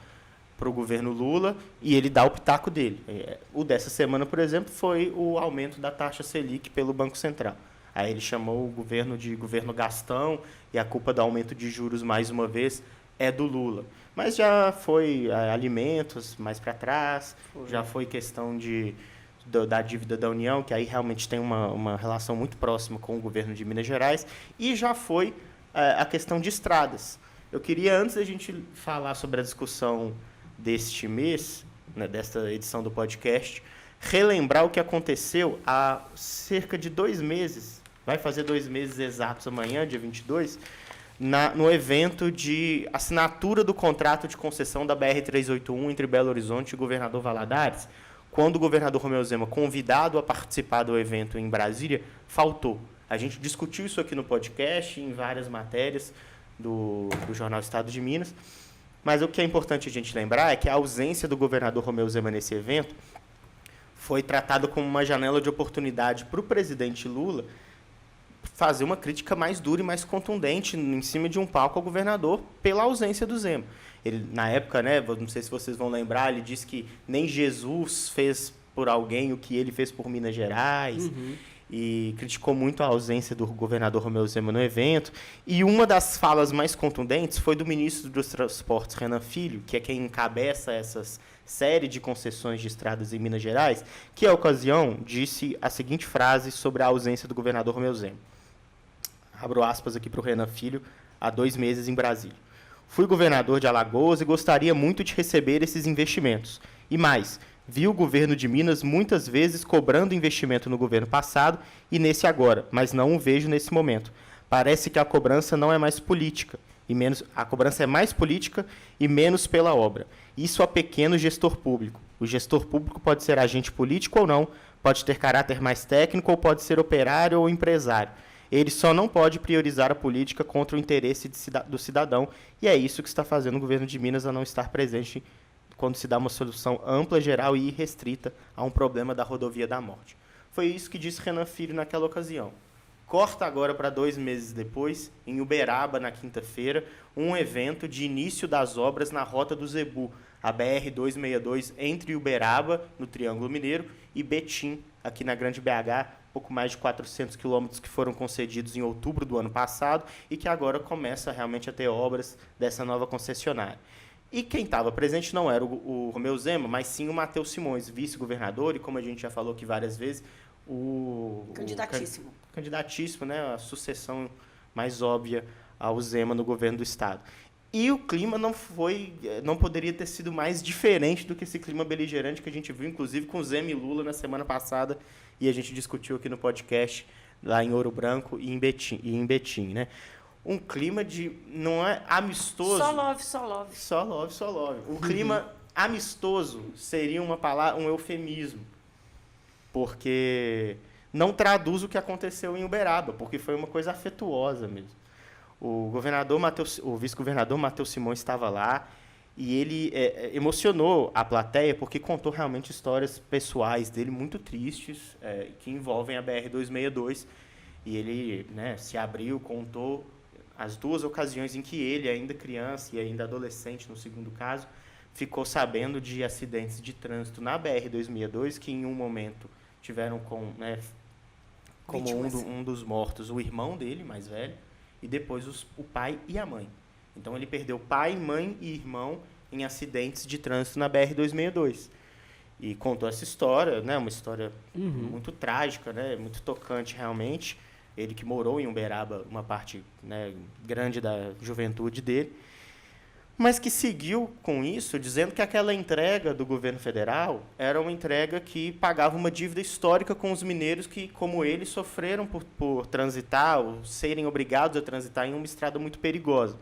para o governo Lula e ele dá o pitaco dele. O dessa semana, por exemplo, foi o aumento da taxa Selic pelo Banco Central. Aí ele chamou o governo de governo Gastão e a culpa do aumento de juros, mais uma vez, é do Lula. Mas já foi alimentos mais para trás, já foi questão da dívida da União, que aí realmente tem uma relação muito próxima com o governo de Minas Gerais, e já foi a questão de estradas. Eu queria, antes da gente falar sobre a discussão deste mês, né, desta edição do podcast, relembrar o que aconteceu há cerca de 2 meses, vai fazer 2 meses exatos amanhã, dia 22, no evento de assinatura do contrato de concessão da BR-381 entre Belo Horizonte e Governador Valadares, quando o governador Romeu Zema, convidado a participar do evento em Brasília, faltou. A gente discutiu isso aqui no podcast, em várias matérias do Jornal Estado de Minas. Mas o que é importante a gente lembrar é que a ausência do governador Romeu Zema nesse evento foi tratada como uma janela de oportunidade para o presidente Lula fazer uma crítica mais dura e mais contundente em cima de um palco ao governador pela ausência do Zema. Ele, na época, né, não sei se vocês vão lembrar, ele disse que nem Jesus fez por alguém o que ele fez por Minas Gerais. E criticou muito a ausência do governador Romeu Zema no evento. E uma das falas mais contundentes foi do ministro dos Transportes, Renan Filho, que é quem encabeça essa série de concessões de estradas em Minas Gerais, que, à ocasião, disse a seguinte frase sobre a ausência do governador Romeu Zema. Abro aspas aqui para o Renan Filho, há 2 meses em Brasília. Fui governador de Alagoas e gostaria muito de receber esses investimentos. E mais, vi o governo de Minas muitas vezes cobrando investimento no governo passado e nesse agora, mas não o vejo nesse momento. Parece que a cobrança não é mais política, a cobrança é mais política e menos pela obra. Isso a pequeno gestor público. O gestor público pode ser agente político ou não, pode ter caráter mais técnico ou pode ser operário ou empresário. Ele só não pode priorizar a política contra o interesse do cidadão, e é isso que está fazendo o governo de Minas a não estar presente quando se dá uma solução ampla, geral e irrestrita a um problema da rodovia da morte. Foi isso que disse Renan Filho naquela ocasião. Corta agora para 2 meses depois, em Uberaba, na quinta-feira, um evento de início das obras na Rota do Zebu, a BR-262 entre Uberaba, no Triângulo Mineiro, e Betim, aqui na Grande BH, pouco mais de 400 quilômetros que foram concedidos em outubro do ano passado e que agora começa realmente a ter obras dessa nova concessionária. E quem estava presente não era o Romeu Zema, mas sim o Matheus Simões, vice-governador, e como a gente já falou aqui várias vezes, Candidatíssimo. Candidatíssimo, né? A sucessão mais óbvia ao Zema no governo do Estado. E o clima não poderia ter sido mais diferente do que esse clima beligerante que a gente viu, inclusive, com Zema e Lula na semana passada, e a gente discutiu aqui no podcast, lá em Ouro Branco e em Betim, né? Um clima não é amistoso. Só love, só love. Só love, só love. O clima amistoso seria uma palavra, um eufemismo, porque não traduz o que aconteceu em Uberaba, porque foi uma coisa afetuosa mesmo. O vice-governador Matheus Simões estava lá e ele emocionou a plateia porque contou realmente histórias pessoais dele muito tristes, que envolvem a BR-262, e ele, né, se abriu, contou as duas ocasiões em que ele, ainda criança e ainda adolescente, no segundo caso, ficou sabendo de acidentes de trânsito na BR-262, que em um momento tiveram como um dos mortos o irmão dele, mais velho, e depois o pai e a mãe. Então ele perdeu pai, mãe e irmão em acidentes de trânsito na BR-262. E contou essa história, né, uma história muito trágica, né, muito tocante realmente. Ele que morou em Uberaba uma parte, né, grande da juventude dele, mas que seguiu com isso, dizendo que aquela entrega do governo federal era uma entrega que pagava uma dívida histórica com os mineiros que, como ele, sofreram por transitar, ou serem obrigados a transitar em uma estrada muito perigosa.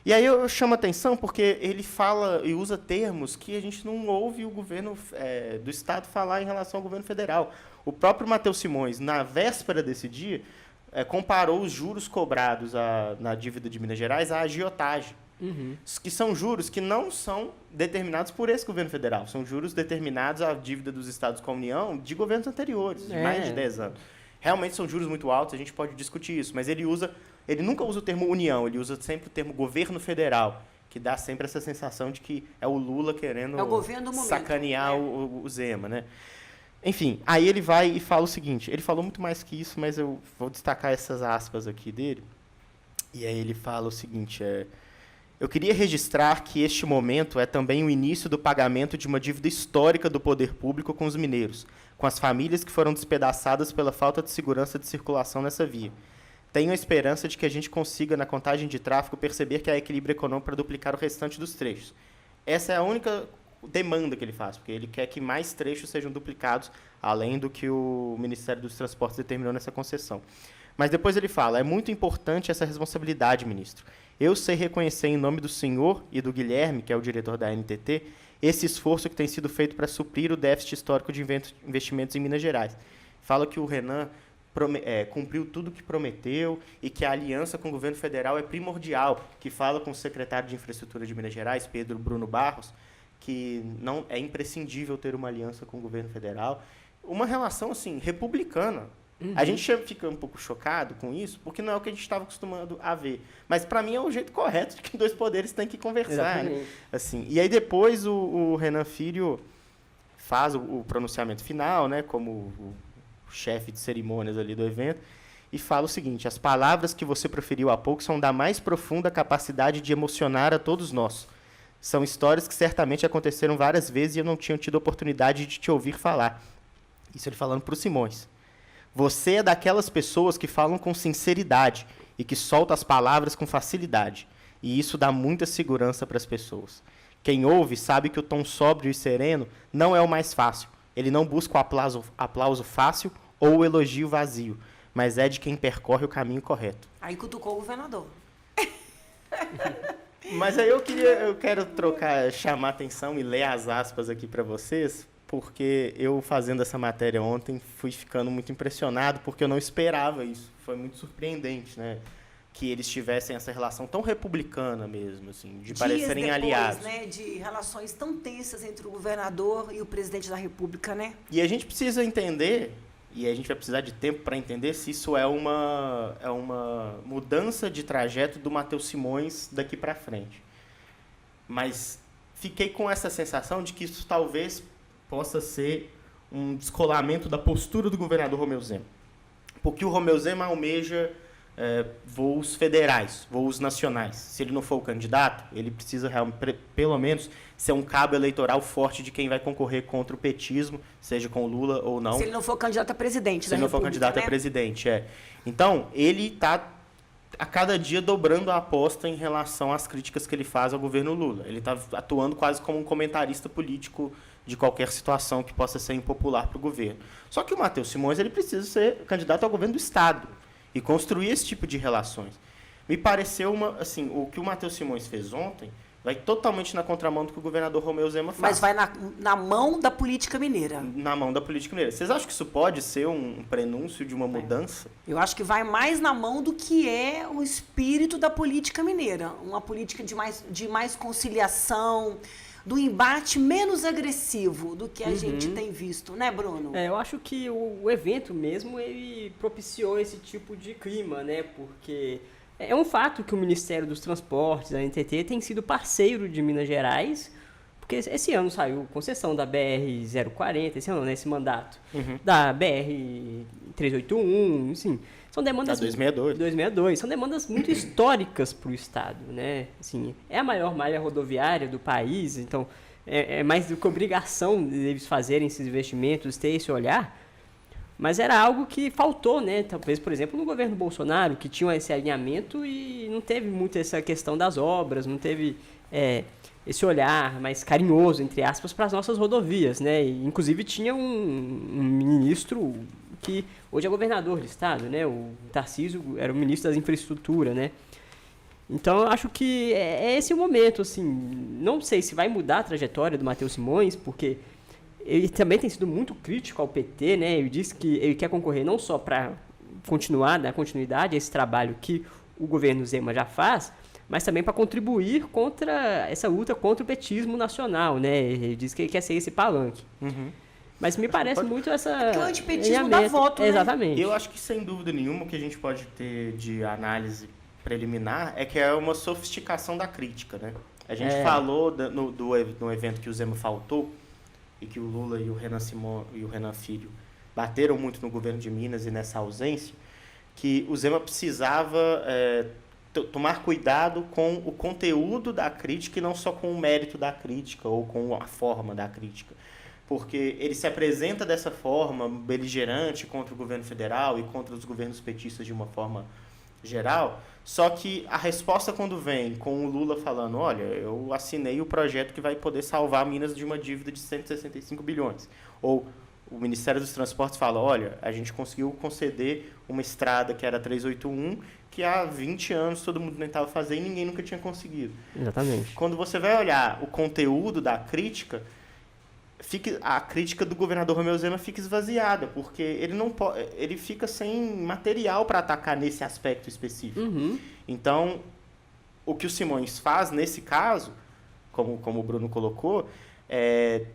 E aí eu chamo a atenção porque ele fala e usa termos que a gente não ouve o governo do Estado falar em relação ao governo federal. O próprio Matheus Simões, na véspera desse dia, comparou os juros cobrados na dívida de Minas Gerais à agiotagem, que são juros que não são determinados por esse governo federal, são juros determinados à dívida dos estados com a União de governos anteriores, de mais de 10 anos. Realmente são juros muito altos, a gente pode discutir isso, mas ele nunca usa o termo União, ele usa sempre o termo governo federal, que dá sempre essa sensação de que é o Lula querendo sacanear o Zema, né? Enfim, aí ele vai e fala o seguinte, ele falou muito mais que isso, mas eu vou destacar essas aspas aqui dele, e aí ele fala o seguinte, eu queria registrar que este momento é também o início do pagamento de uma dívida histórica do poder público com os mineiros, com as famílias que foram despedaçadas pela falta de segurança de circulação nessa via. Tenho a esperança de que a gente consiga, na contagem de tráfego, perceber que há equilíbrio econômico para duplicar o restante dos trechos. Essa é a única demanda que ele faz, porque ele quer que mais trechos sejam duplicados, além do que o Ministério dos Transportes determinou nessa concessão. Mas depois ele fala, é muito importante essa responsabilidade, ministro. Eu sei reconhecer em nome do senhor e do Guilherme, que é o diretor da NTT, esse esforço que tem sido feito para suprir o déficit histórico de investimentos em Minas Gerais. Fala que o Renan cumpriu tudo o que prometeu e que a aliança com o governo federal é primordial, que fala com o secretário de Infraestrutura de Minas Gerais, Pedro Bruno Barros, que não é imprescindível ter uma aliança com o governo federal. Uma relação, assim, republicana. A gente fica um pouco chocado com isso, porque não é o que a gente estava acostumado a ver. Mas, para mim, é o jeito correto de que dois poderes têm que conversar. Né? Assim, e aí, depois, o Renan Filho faz o pronunciamento final, né, como o chefe de cerimônias ali do evento, e fala o seguinte, as palavras que você proferiu há pouco são da mais profunda capacidade de emocionar a todos nós. São histórias que certamente aconteceram várias vezes e eu não tinha tido a oportunidade de te ouvir falar. Isso ele falando para o Simões. Você é daquelas pessoas que falam com sinceridade e que soltam as palavras com facilidade. E isso dá muita segurança para as pessoas. Quem ouve sabe que o tom sóbrio e sereno não é o mais fácil. Ele não busca o aplauso fácil ou o elogio vazio, mas é de quem percorre o caminho correto. Aí cutucou o governador. Mas aí eu quero chamar a atenção e ler as aspas aqui para vocês, porque eu, fazendo essa matéria ontem, fui ficando muito impressionado, porque eu não esperava isso. Foi muito surpreendente, né? Que eles tivessem essa relação tão republicana mesmo, assim, de parecerem aliados. Né, de relações tão tensas entre o governador e o presidente da República, né? E a gente precisa entender, e a gente vai precisar de tempo para entender, se isso é uma mudança de trajeto do Matheus Simões daqui para frente. Mas fiquei com essa sensação de que isso talvez possa ser um descolamento da postura do governador Romeu Zema. Porque o Romeu Zema almeja voos federais, voos nacionais. Se ele não for o candidato, ele precisa pelo menos ser um cabo eleitoral forte de quem vai concorrer contra o petismo, seja com o Lula ou não. Se ele não for candidato a presidente, Se ele não for candidato a presidente, Então, ele está a cada dia dobrando a aposta em relação às críticas que ele faz ao governo Lula. Ele está atuando quase como um comentarista político de qualquer situação que possa ser impopular para o governo. Só que o Matheus Simões ele precisa ser candidato ao governo do Estado e construir esse tipo de relações. Me pareceu o que o Matheus Simões fez ontem vai totalmente na contramão do que o governador Romeu Zema faz. Mas vai na mão da política mineira. Na mão da política mineira. Vocês acham que isso pode ser um prenúncio de uma mudança? Eu acho que vai mais na mão do que é o espírito da política mineira. Uma política de mais conciliação, do embate menos agressivo do que a gente tem visto, né, Bruno? Eu acho que o evento mesmo, ele propiciou esse tipo de clima, né? Porque É um fato que o Ministério dos Transportes, a NTT, tem sido parceiro de Minas Gerais, porque esse ano saiu concessão da BR-040, esse ano, nesse mandato, da BR-381, assim, são demandas... Da 262. 262, são demandas muito históricas para o Estado, né? Assim, é a maior malha rodoviária do país, então é mais do que obrigação deles fazerem esses investimentos, ter esse olhar, mas era algo que faltou, né? Talvez, por exemplo, no governo Bolsonaro, que tinha esse alinhamento e não teve muito essa questão das obras, não teve esse olhar mais carinhoso, entre aspas, para as nossas rodovias, né? E, inclusive tinha um ministro que hoje é governador do estado, né? O Tarcísio era o ministro das infraestruturas, né? Então, eu acho que é esse o momento, assim. Não sei se vai mudar a trajetória do Matheus Simões, porque ele também tem sido muito crítico ao PT, né? Ele disse que ele quer concorrer não só para dar continuidade a esse trabalho que o governo Zema já faz, mas também para contribuir contra essa luta contra o petismo nacional, né? Ele diz que ele quer ser esse palanque. Mas me parece muito essa... Porque o antipetismo dá voto, né? Exatamente. Eu acho que, sem dúvida nenhuma, o que a gente pode ter de análise preliminar é que é uma sofisticação da crítica, né? A gente falou no evento que o Zema faltou, e que o Lula e o Renan Filho bateram muito no governo de Minas e nessa ausência, que o Zema precisava tomar cuidado com o conteúdo da crítica e não só com o mérito da crítica ou com a forma da crítica. Porque ele se apresenta dessa forma, beligerante contra o governo federal e contra os governos petistas de uma forma geral, só que a resposta quando vem com o Lula falando, olha, eu assinei o projeto que vai poder salvar Minas de uma dívida de 165 bilhões. Ou o Ministério dos Transportes fala, olha, a gente conseguiu conceder uma estrada que era 381, que há 20 anos todo mundo tentava fazer e ninguém nunca tinha conseguido. Exatamente. Quando você vai olhar o conteúdo da crítica, a crítica do governador Romeu Zema fica esvaziada, porque ele fica sem material para atacar nesse aspecto específico. Então, o que o Simões faz nesse caso, como o Bruno colocou,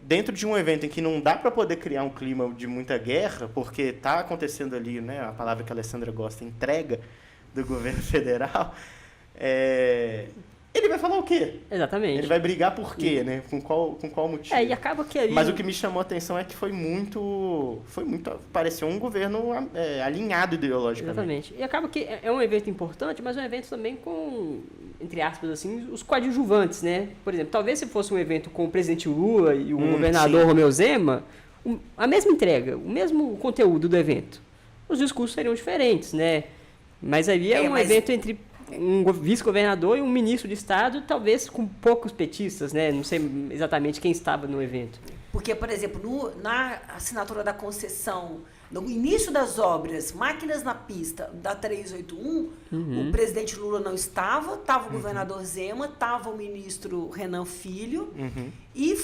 dentro de um evento em que não dá para poder criar um clima de muita guerra, porque está acontecendo ali, né, a palavra que a Alessandra gosta, entrega do governo federal, ele vai falar o quê? Exatamente. Ele vai brigar por quê, né? Com qual motivo? E acaba que aí... Mas o que me chamou a atenção é que foi muito pareceu um governo alinhado ideologicamente. Exatamente. E acaba que é um evento importante, mas é um evento também com, entre aspas, assim, os coadjuvantes, né? Por exemplo, talvez se fosse um evento com o presidente Lula e o governador Romeu Zema, a mesma entrega, o mesmo conteúdo do evento, os discursos seriam diferentes, né? Mas ali é um evento entre um vice-governador e um ministro de Estado, talvez com poucos petistas, né? Não sei exatamente quem estava no evento. Porque, por exemplo, na assinatura da concessão, no início das obras, máquinas na pista da 381, o presidente Lula não estava o governador Zema, estava o ministro Renan Filho, e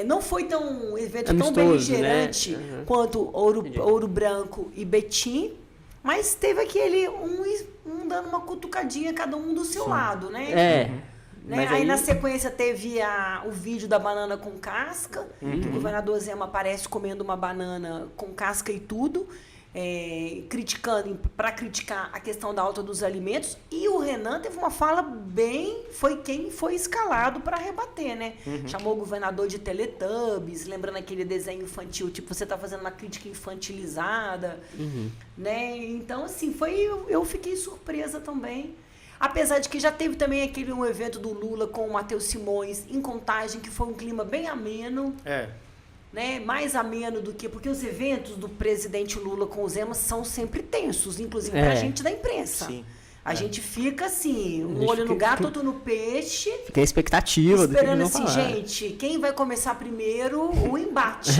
não foi um evento amistoso, tão beligerante, né? quanto Ouro Branco e Betim, mas teve aquele um dando uma cutucadinha, cada um do seu lado, né? Né? Aí na sequência teve o vídeo da banana com casca, que o governador Zema aparece comendo uma banana com casca e tudo, para criticar a questão da alta dos alimentos. E o Renan teve uma fala foi quem foi escalado para rebater, né? Chamou o governador de Teletubbies, lembrando aquele desenho infantil, tipo, você tá fazendo uma crítica infantilizada, né? Então, assim, eu fiquei surpresa também. Apesar de que já teve também um evento do Lula com o Matheus Simões em Contagem, que foi um clima bem ameno. Né? Mais ameno do que... Porque os eventos do presidente Lula com o Zema são sempre tensos, inclusive pra gente da imprensa. Sim. A gente fica assim, um olho no gato, outro no peixe. Fica a expectativa esperando do que assim, gente, quem vai começar primeiro o embate.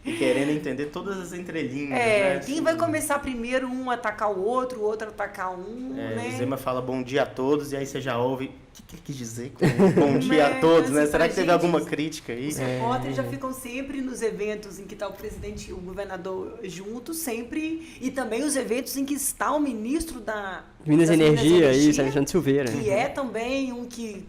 E querendo entender todas as entrelinhas. Né? Quem vai começar primeiro, um atacar o outro atacar um, né? O Zema fala bom dia a todos, e aí você já ouve o que ele quis dizer com bom dia a todos, né? Será que teve alguma crítica aí? Os repórteres já ficam sempre nos eventos em que está o presidente e o governador juntos, sempre, e também os eventos em que está o ministro Minas Energia, isso, Alexandre Silveira. Que é também um que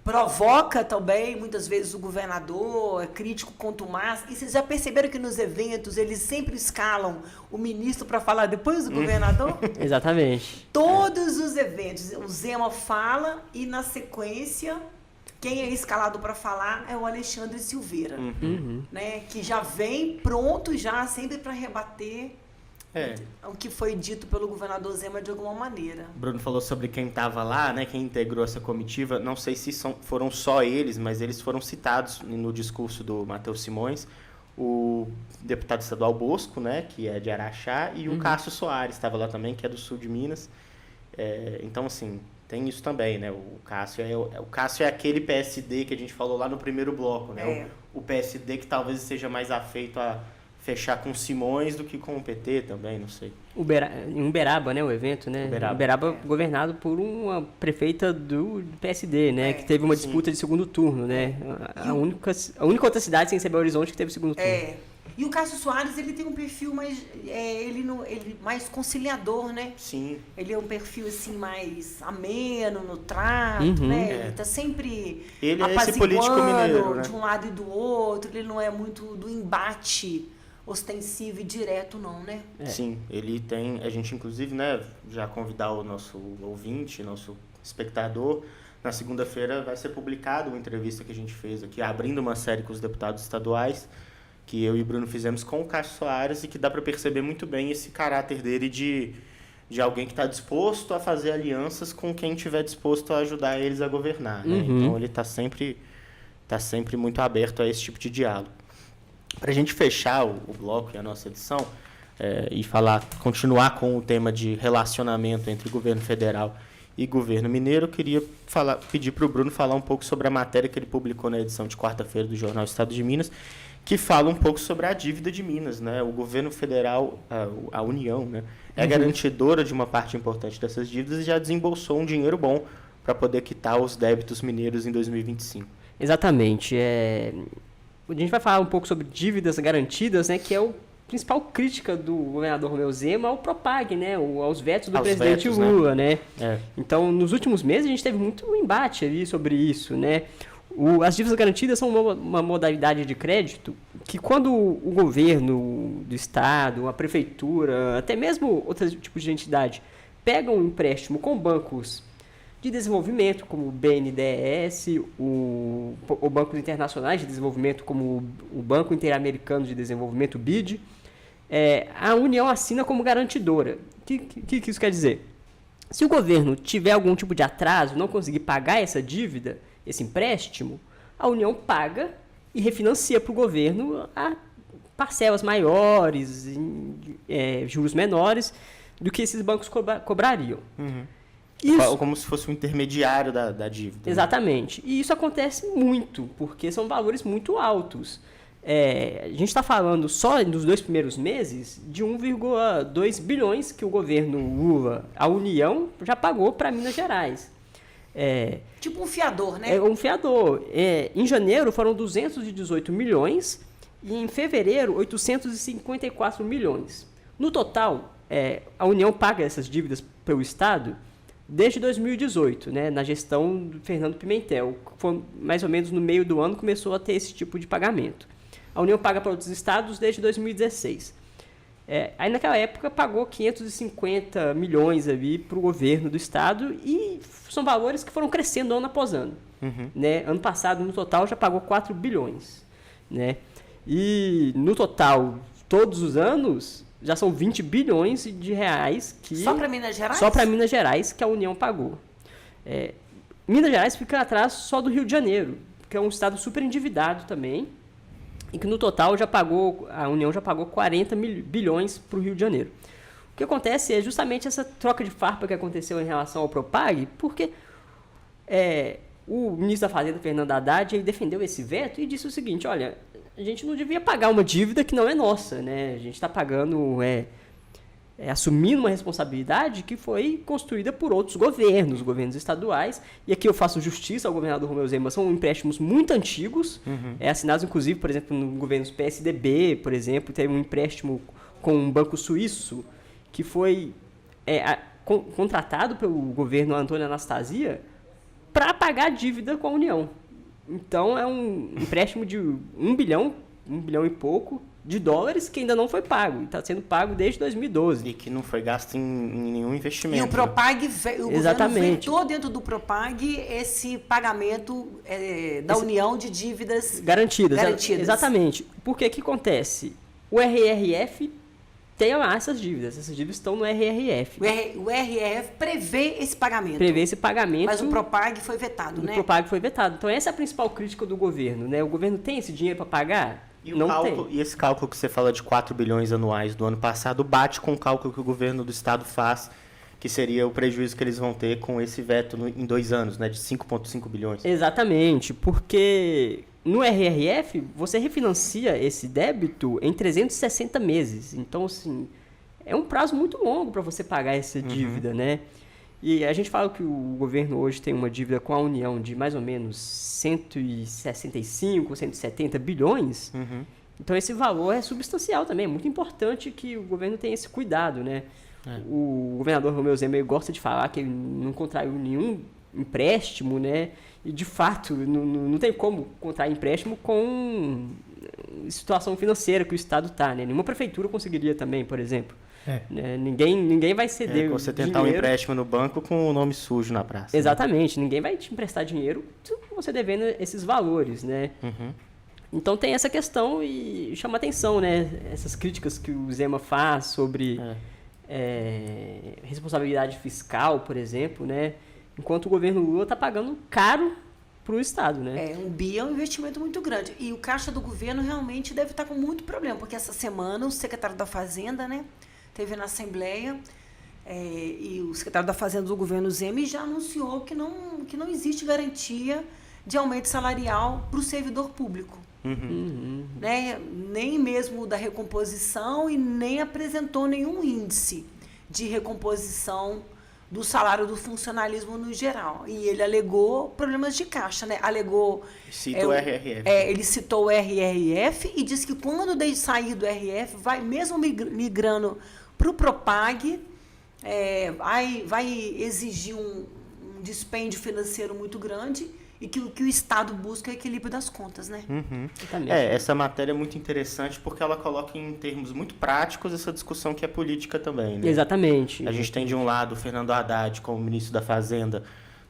provoca também, muitas vezes, o governador, é crítico contumaz. E vocês já perceberam que nos eventos eles sempre escalam o ministro para falar depois do governador? Exatamente. Todos os eventos, o Zema fala e, na sequência, quem é escalado para falar é o Alexandre Silveira, né? Que já vem pronto, já sempre para rebater o que foi dito pelo governador Zema de alguma maneira. Bruno falou sobre quem estava lá, né, quem integrou essa comitiva. Não sei se foram só eles, mas eles foram citados no discurso do Matheus Simões. O deputado estadual Bosco, né, que é de Araxá, e o Cássio Soares estava lá também, que é do sul de Minas. Então, assim, tem isso também, né? O Cássio é aquele PSD que a gente falou lá no primeiro bloco, né? O PSD que talvez seja mais afeito a fechar com Simões do que com o PT também, não sei. Em Uberaba, né, o evento, né? Uberaba governado por uma prefeita do PSD, né? Que teve uma disputa de segundo turno, né? A única outra cidade sem ser Belo Horizonte que teve segundo turno. E o Cássio Soares, ele tem um perfil mais, ele mais conciliador, né? Sim. Ele é um perfil, assim, mais ameno no trato, né? Ele tá sempre ele é esse político mineiro, né? De um lado e do outro. Ele não é muito do embate ostensivo e direto, não, né? Sim, ele tem... A gente, inclusive, né, já convidar o nosso ouvinte, nosso espectador, na segunda-feira vai ser publicado uma entrevista que a gente fez aqui, abrindo uma série com os deputados estaduais, que eu e o Bruno fizemos com o Cássio Soares, e que dá para perceber muito bem esse caráter dele de alguém que está disposto a fazer alianças com quem estiver disposto a ajudar eles a governar, né? Então ele está sempre muito aberto a esse tipo de diálogo. Para a gente fechar o bloco e a nossa edição, e continuar com o tema de relacionamento entre governo federal e governo mineiro, eu queria pedir para o Bruno falar um pouco sobre a matéria que ele publicou na edição de quarta-feira do Jornal Estado de Minas, que fala um pouco sobre a dívida de Minas, né? O governo federal, a União, né, é garantidora de uma parte importante dessas dívidas e já desembolsou um dinheiro bom para poder quitar os débitos mineiros em 2025. Exatamente. A gente vai falar um pouco sobre dívidas garantidas, né, que é a principal crítica do governador Romeu Zema ao Propag, né, aos vetos do presidente Lula, né? Então, nos últimos meses, a gente teve muito embate ali sobre isso, né? As dívidas garantidas são uma modalidade de crédito que, quando o governo do estado, a prefeitura, até mesmo outros tipos de entidade, pegam um empréstimo com bancos de desenvolvimento, como o BNDES, o bancos internacionais de desenvolvimento, como o Banco Interamericano de Desenvolvimento, o BID, a União assina como garantidora. O que isso quer dizer? Se o governo tiver algum tipo de atraso, não conseguir pagar essa dívida, esse empréstimo, a União paga e refinancia para o governo a parcelas maiores, juros menores, do que esses bancos cobrariam. Isso. Como se fosse um intermediário da dívida. Exatamente. Né? E isso acontece muito, porque são valores muito altos. A gente está falando só nos 2 primeiros meses de 1,2 bilhões que o governo Lula, a União, já pagou para Minas Gerais. Tipo um fiador, né? Um fiador. Em janeiro foram 218 milhões e em fevereiro 854 milhões. No total, a União paga essas dívidas pelo Estado desde 2018, né, na gestão do Fernando Pimentel. Foi mais ou menos no meio do ano começou a ter esse tipo de pagamento. A União paga para outros estados desde 2016. Aí naquela época pagou 550 milhões ali para o governo do estado e são valores que foram crescendo ano após ano. Né? Ano passado, no total, já pagou 4 bilhões. Né? E no total, todos os anos, já são 20 bilhões de reais que... Só para Minas Gerais? Só para Minas Gerais que a União pagou. Minas Gerais fica atrás só do Rio de Janeiro, que é um estado super endividado também, e que no total a União já pagou 40 bilhões para o Rio de Janeiro. O que acontece é justamente essa troca de farpa que aconteceu em relação ao Propag, porque o ministro da Fazenda, Fernando Haddad, ele defendeu esse veto e disse o seguinte: olha, a gente não devia pagar uma dívida que não é nossa, né? A gente está pagando, assumindo uma responsabilidade que foi construída por outros governos estaduais. E aqui eu faço justiça ao governador Romeu Zema, são empréstimos muito antigos, assinados inclusive, por exemplo, no governo PSDB, por exemplo, teve um empréstimo com um banco suíço que foi contratado pelo governo Antônio Anastasia para pagar a dívida com a União. Então, é um empréstimo de 1 bilhão e pouco de dólares que ainda não foi pago. E está sendo pago desde 2012. E que não foi gasto em nenhum investimento. E o Propag, o Exatamente. governo vetou dentro do Propag esse pagamento da União de dívidas garantidas. Exatamente. Porque que acontece? O RRF tem lá essas dívidas estão no RRF. O RRF prevê esse pagamento. Prevê esse pagamento. Mas o Propag foi vetado, né? O Propag foi vetado. Então, essa é a principal crítica do governo, né? O governo tem esse dinheiro para pagar? E esse cálculo que você fala de 4 bilhões anuais do ano passado bate com o cálculo que o governo do estado faz, que seria o prejuízo que eles vão ter com esse veto em 2 anos, né, de 5,5 bilhões. Exatamente, porque no RRF você refinancia esse débito em 360 meses. Então, assim, é um prazo muito longo para você pagar essa dívida, né? E a gente fala que o governo hoje tem uma dívida com a União de mais ou menos 165, 170 bilhões. Então, esse valor é substancial também. É muito importante que o governo tenha esse cuidado, né? O governador Romeu Zema gosta de falar que ele não contraiu nenhum empréstimo, né? E, de fato, não tem como contrair empréstimo com situação financeira que o Estado está, né? Nenhuma prefeitura conseguiria também, por exemplo. Ninguém vai ceder você tentar dinheiro. um empréstimo no banco com o nome sujo na praça. Exatamente. Né? Ninguém vai te emprestar dinheiro você devendo esses valores, né? Então tem essa questão e chama atenção, né? Essas críticas que o Zema faz sobre responsabilidade fiscal, por exemplo, né? Enquanto o governo Lula está pagando caro para o Estado, né? 1 bi é um investimento muito grande. E o caixa do governo realmente deve estar com muito problema, porque essa semana o secretário da Fazenda, né, teve na Assembleia, e o secretário da Fazenda do governo Zema já anunciou que não existe garantia de aumento salarial para o servidor público. Né? Nem mesmo da recomposição, e nem apresentou nenhum índice de recomposição do salário do funcionalismo no geral. E ele alegou problemas de caixa, né? Cita o RRF. Ele citou o RRF e disse que quando sair do RRF, vai mesmo migrando para o Propag, vai exigir um dispêndio financeiro muito grande, e que o que o Estado busca é o equilíbrio das contas, né? Essa matéria é muito interessante porque ela coloca em termos muito práticos essa discussão que é política também, né? Exatamente. A gente tem de um lado o Fernando Haddad como ministro da Fazenda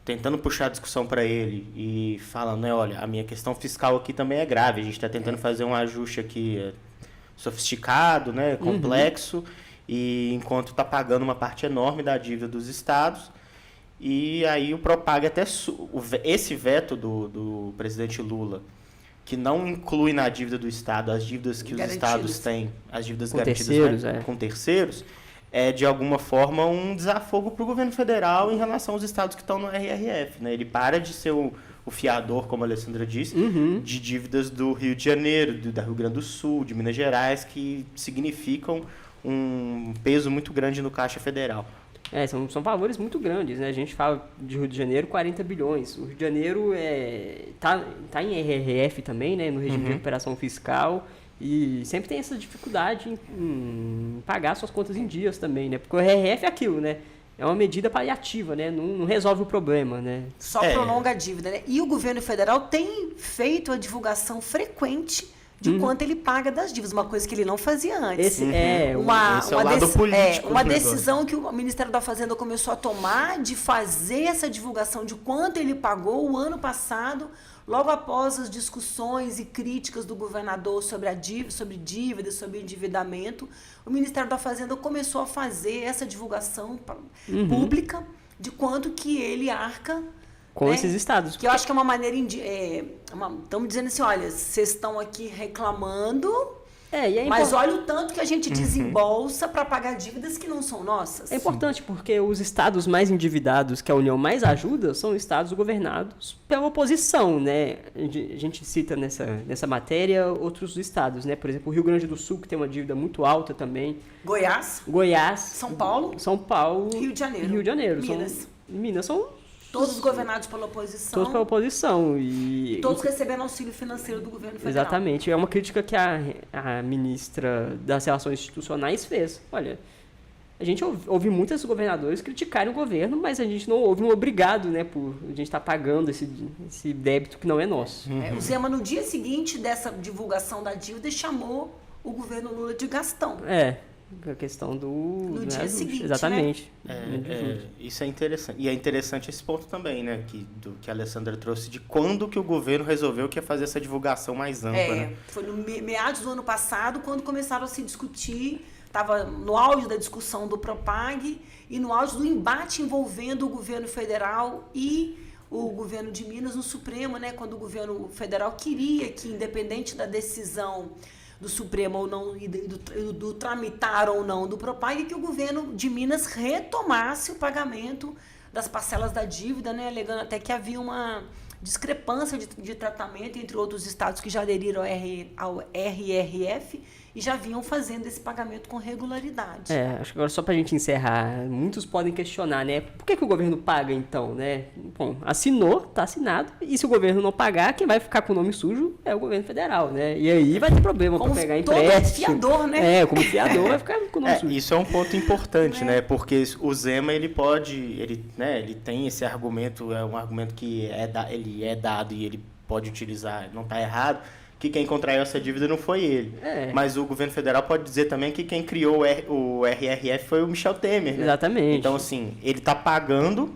tentando puxar a discussão para ele e falando, né, olha, a minha questão fiscal aqui também é grave, a gente está tentando fazer um ajuste aqui sofisticado, né, complexo, e enquanto está pagando uma parte enorme da dívida dos estados. E aí o Propag esse veto do presidente Lula, que não inclui na dívida do Estado as dívidas que os estados têm, as dívidas garantidas com terceiros, é de alguma forma um desafogo para o governo federal em relação aos estados que estão no RRF. Né? Ele para de ser o fiador, como a Alessandra disse, de dívidas do Rio de Janeiro, da Rio Grande do Sul, de Minas Gerais, que significam um peso muito grande no Caixa Federal. São valores muito grandes, né? A gente fala de Rio de Janeiro, 40 bilhões. O Rio de Janeiro tá em RRF também, né? No regime de recuperação fiscal, e sempre tem essa dificuldade em pagar suas contas em dias também, né? Porque o RRF é aquilo, né? É uma medida paliativa, né? Não resolve o problema, né? Só prolonga a dívida, né? E o governo federal tem feito a divulgação frequente de quanto ele paga das dívidas, uma coisa que ele não fazia antes. Esse é o lado político. Uma decisão que o Ministério da Fazenda começou a tomar de fazer essa divulgação de quanto ele pagou o ano passado, logo após as discussões e críticas do governador sobre dívidas, sobre endividamento. O Ministério da Fazenda começou a fazer essa divulgação pública de quanto que ele arca com esses estados. Que eu acho que é uma maneira... Estamos dizendo assim, olha, vocês estão aqui reclamando, mas olha o tanto que a gente desembolsa para pagar dívidas que não são nossas. É importante porque os estados mais endividados que a União mais ajuda são estados governados pela oposição, né? A gente cita nessa matéria outros estados, né? Por exemplo, o Rio Grande do Sul, que tem uma dívida muito alta também. Goiás. São Paulo. Rio de Janeiro. Minas são... Todos governados pela oposição. Todos pela oposição. E todos recebendo auxílio financeiro do governo federal. Exatamente. É uma crítica que a ministra das Relações Institucionais fez. Olha, a gente ouve muitos governadores criticarem o governo, mas a gente não ouve um obrigado, né, por a gente estar pagando esse débito que não é nosso. O Zema, no dia seguinte dessa divulgação da dívida, chamou o governo Lula de gastão. A questão do... No dia seguinte, exatamente. Isso é interessante. E é interessante esse ponto também, né? Que a Alessandra trouxe de quando que o governo resolveu que ia fazer essa divulgação mais ampla, né? Foi no meados do ano passado, quando começaram a se discutir, estava no auge da discussão do Propag e no auge do embate envolvendo o governo federal e o governo de Minas no Supremo, né? Quando o governo federal queria que, independente da decisão do Supremo ou não, e do tramitar ou não do Propag, que o governo de Minas retomasse o pagamento das parcelas da dívida, né, alegando até que havia uma discrepância de tratamento entre outros estados que já aderiram ao RRF e já vinham fazendo esse pagamento com regularidade. Acho que agora só pra gente encerrar, muitos podem questionar, né? Por que o governo paga então, né? Bom, assinou, tá assinado, e se o governo não pagar, quem vai ficar com o nome sujo é o governo federal, né? E aí vai ter problema para pegar empréstimo. Como fiador, né? Como fiador vai ficar com o nome sujo. Isso é um ponto importante, né? Porque o Zema, ele tem esse argumento, é um argumento que ele é dado e ele pode utilizar, não tá errado, que quem contraiu essa dívida não foi ele. Mas o governo federal pode dizer também que quem criou o RRF foi o Michel Temer, né? Exatamente. Então, assim, ele está pagando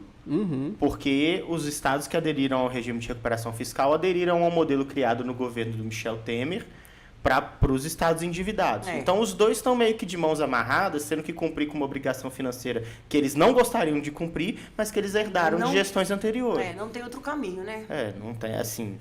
porque os estados que aderiram ao regime de recuperação fiscal aderiram ao modelo criado no governo do Michel Temer para os estados endividados. Então, os dois estão meio que de mãos amarradas, tendo que cumprir com uma obrigação financeira que eles não gostariam de cumprir, mas que eles herdaram de gestões anteriores. Não tem outro caminho, né? Não tem, assim...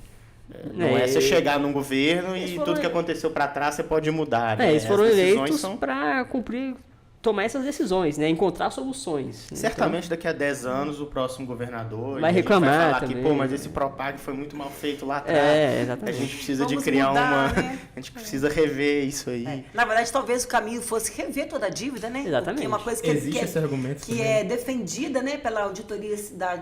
Não é você chegar num governo e tudo que aconteceu para trás você pode mudar. Né? Eles foram eleitos para cumprir, tomar essas decisões, né? Encontrar soluções. Certamente daqui a 10 anos o próximo governador vai reclamar vai falar também. que, mas esse Propag foi muito mal feito lá atrás. Exatamente. A gente precisa Vamos de criar mudar, né? A gente precisa rever isso aí. Na verdade, talvez o caminho fosse rever toda a dívida, né? Exatamente. Porque é uma coisa Existe esse argumento que é defendida, né, pela auditoria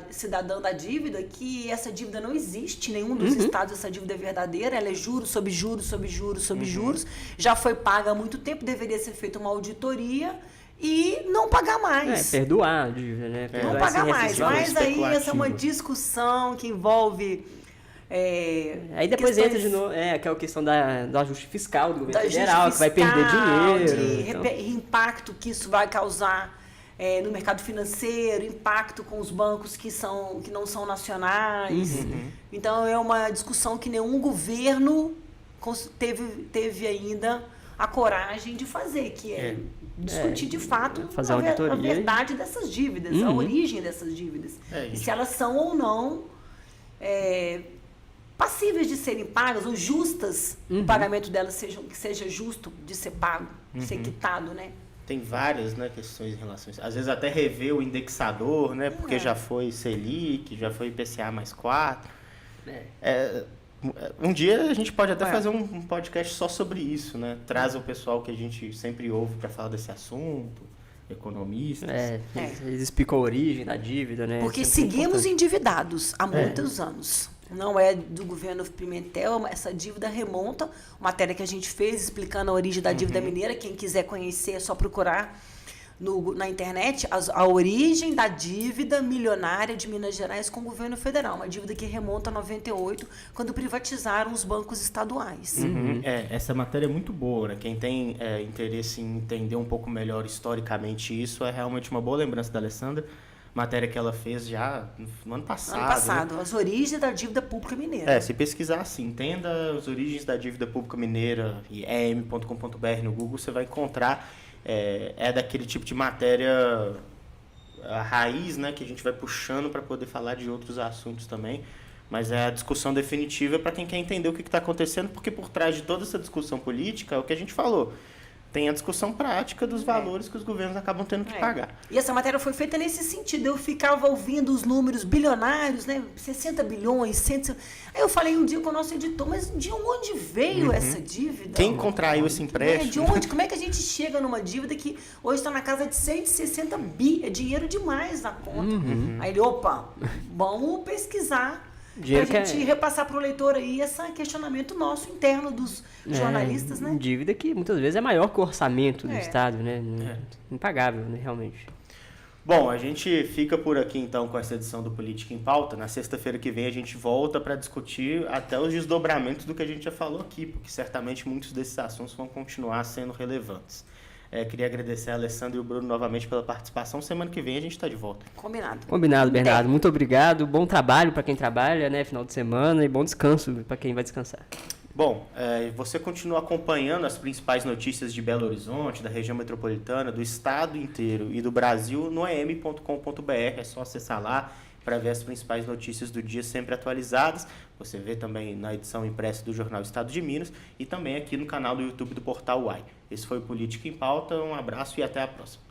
cidadã da dívida, que essa dívida não existe em nenhum dos estados, essa dívida é verdadeira, ela é juros sobre juros, sobre juros, sobre juros, já foi paga há muito tempo, deveria ser feita uma auditoria e não pagar mais. Perdoar a dívida, né? Não pagar mais. Mas aí essa é uma discussão que envolve... aí depois entra de novo aquela questão do ajuste fiscal do governo federal, que vai perder dinheiro. Impacto que isso vai causar no mercado financeiro, impacto com os bancos que não são nacionais. Então é uma discussão que nenhum governo teve ainda a coragem de fazer, que discutir de fato fazer a verdade dessas dívidas, a origem dessas dívidas. E se elas são ou não passíveis de serem pagas ou justas, o pagamento delas que seja justo de ser pago, de ser quitado, né? Tem várias, né, questões em relação a isso. Às vezes até rever o indexador, né? Porque já foi Selic, já foi IPCA mais 4. Um dia a gente pode até fazer um podcast só sobre isso, né? Traz o pessoal que a gente sempre ouve para falar desse assunto, economistas. Eles explicam a origem da dívida, né? Porque seguimos endividados há muitos anos. Não é do governo Pimentel, essa dívida remonta, matéria que a gente fez explicando a origem da dívida mineira, quem quiser conhecer é só procurar na internet a origem da dívida milionária de Minas Gerais com o governo federal, uma dívida que remonta a 98, quando privatizaram os bancos estaduais. Essa matéria é muito boa, né? Quem tem interesse em entender um pouco melhor historicamente isso, é realmente uma boa lembrança da Alessandra. Matéria que ela fez já no ano passado. Né? As origens da dívida pública mineira. Se pesquisar assim, entenda as origens da dívida pública mineira e em.com.br no Google, você vai encontrar, daquele tipo de matéria, a raiz, né, que a gente vai puxando para poder falar de outros assuntos também. Mas é a discussão definitiva para quem quer entender o que está acontecendo, porque por trás de toda essa discussão política, é o que a gente falou. Tem a discussão prática dos valores que os governos acabam tendo que pagar. E essa matéria foi feita nesse sentido. Eu ficava ouvindo os números bilionários, né? 60 bilhões, 100... Aí eu falei um dia com o nosso editor, mas de onde veio essa dívida? Quem contraiu esse empréstimo? De onde? Como é que a gente chega numa dívida que hoje está na casa de 160 bi? É dinheiro demais na conta. Aí ele, vamos pesquisar. Dinheiro pra que gente repassar pro leitor aí esse questionamento nosso interno dos jornalistas, né? Dívida que muitas vezes é maior que o orçamento do É. Estado, né? Impagável, né, realmente. Bom, a gente fica por aqui então com essa edição do Política em Pauta. Na sexta-feira que vem a gente volta para discutir até os desdobramentos do que a gente já falou aqui, porque certamente muitos desses assuntos vão continuar sendo relevantes. Queria agradecer a Alessandra e o Bruno novamente pela participação. Semana que vem a gente está de volta. Combinado. Combinado, Bernardo. Muito obrigado. Bom trabalho para quem trabalha, né? Final de semana, e bom descanso para quem vai descansar. Bom, você continua acompanhando as principais notícias de Belo Horizonte, da região metropolitana, do estado inteiro e do Brasil no em.com.br. É só acessar lá para ver as principais notícias do dia sempre atualizadas. Você vê também na edição impressa do Jornal Estado de Minas e também aqui no canal do YouTube do Portal UAI. Esse foi o Política em Pauta. Um abraço e até a próxima.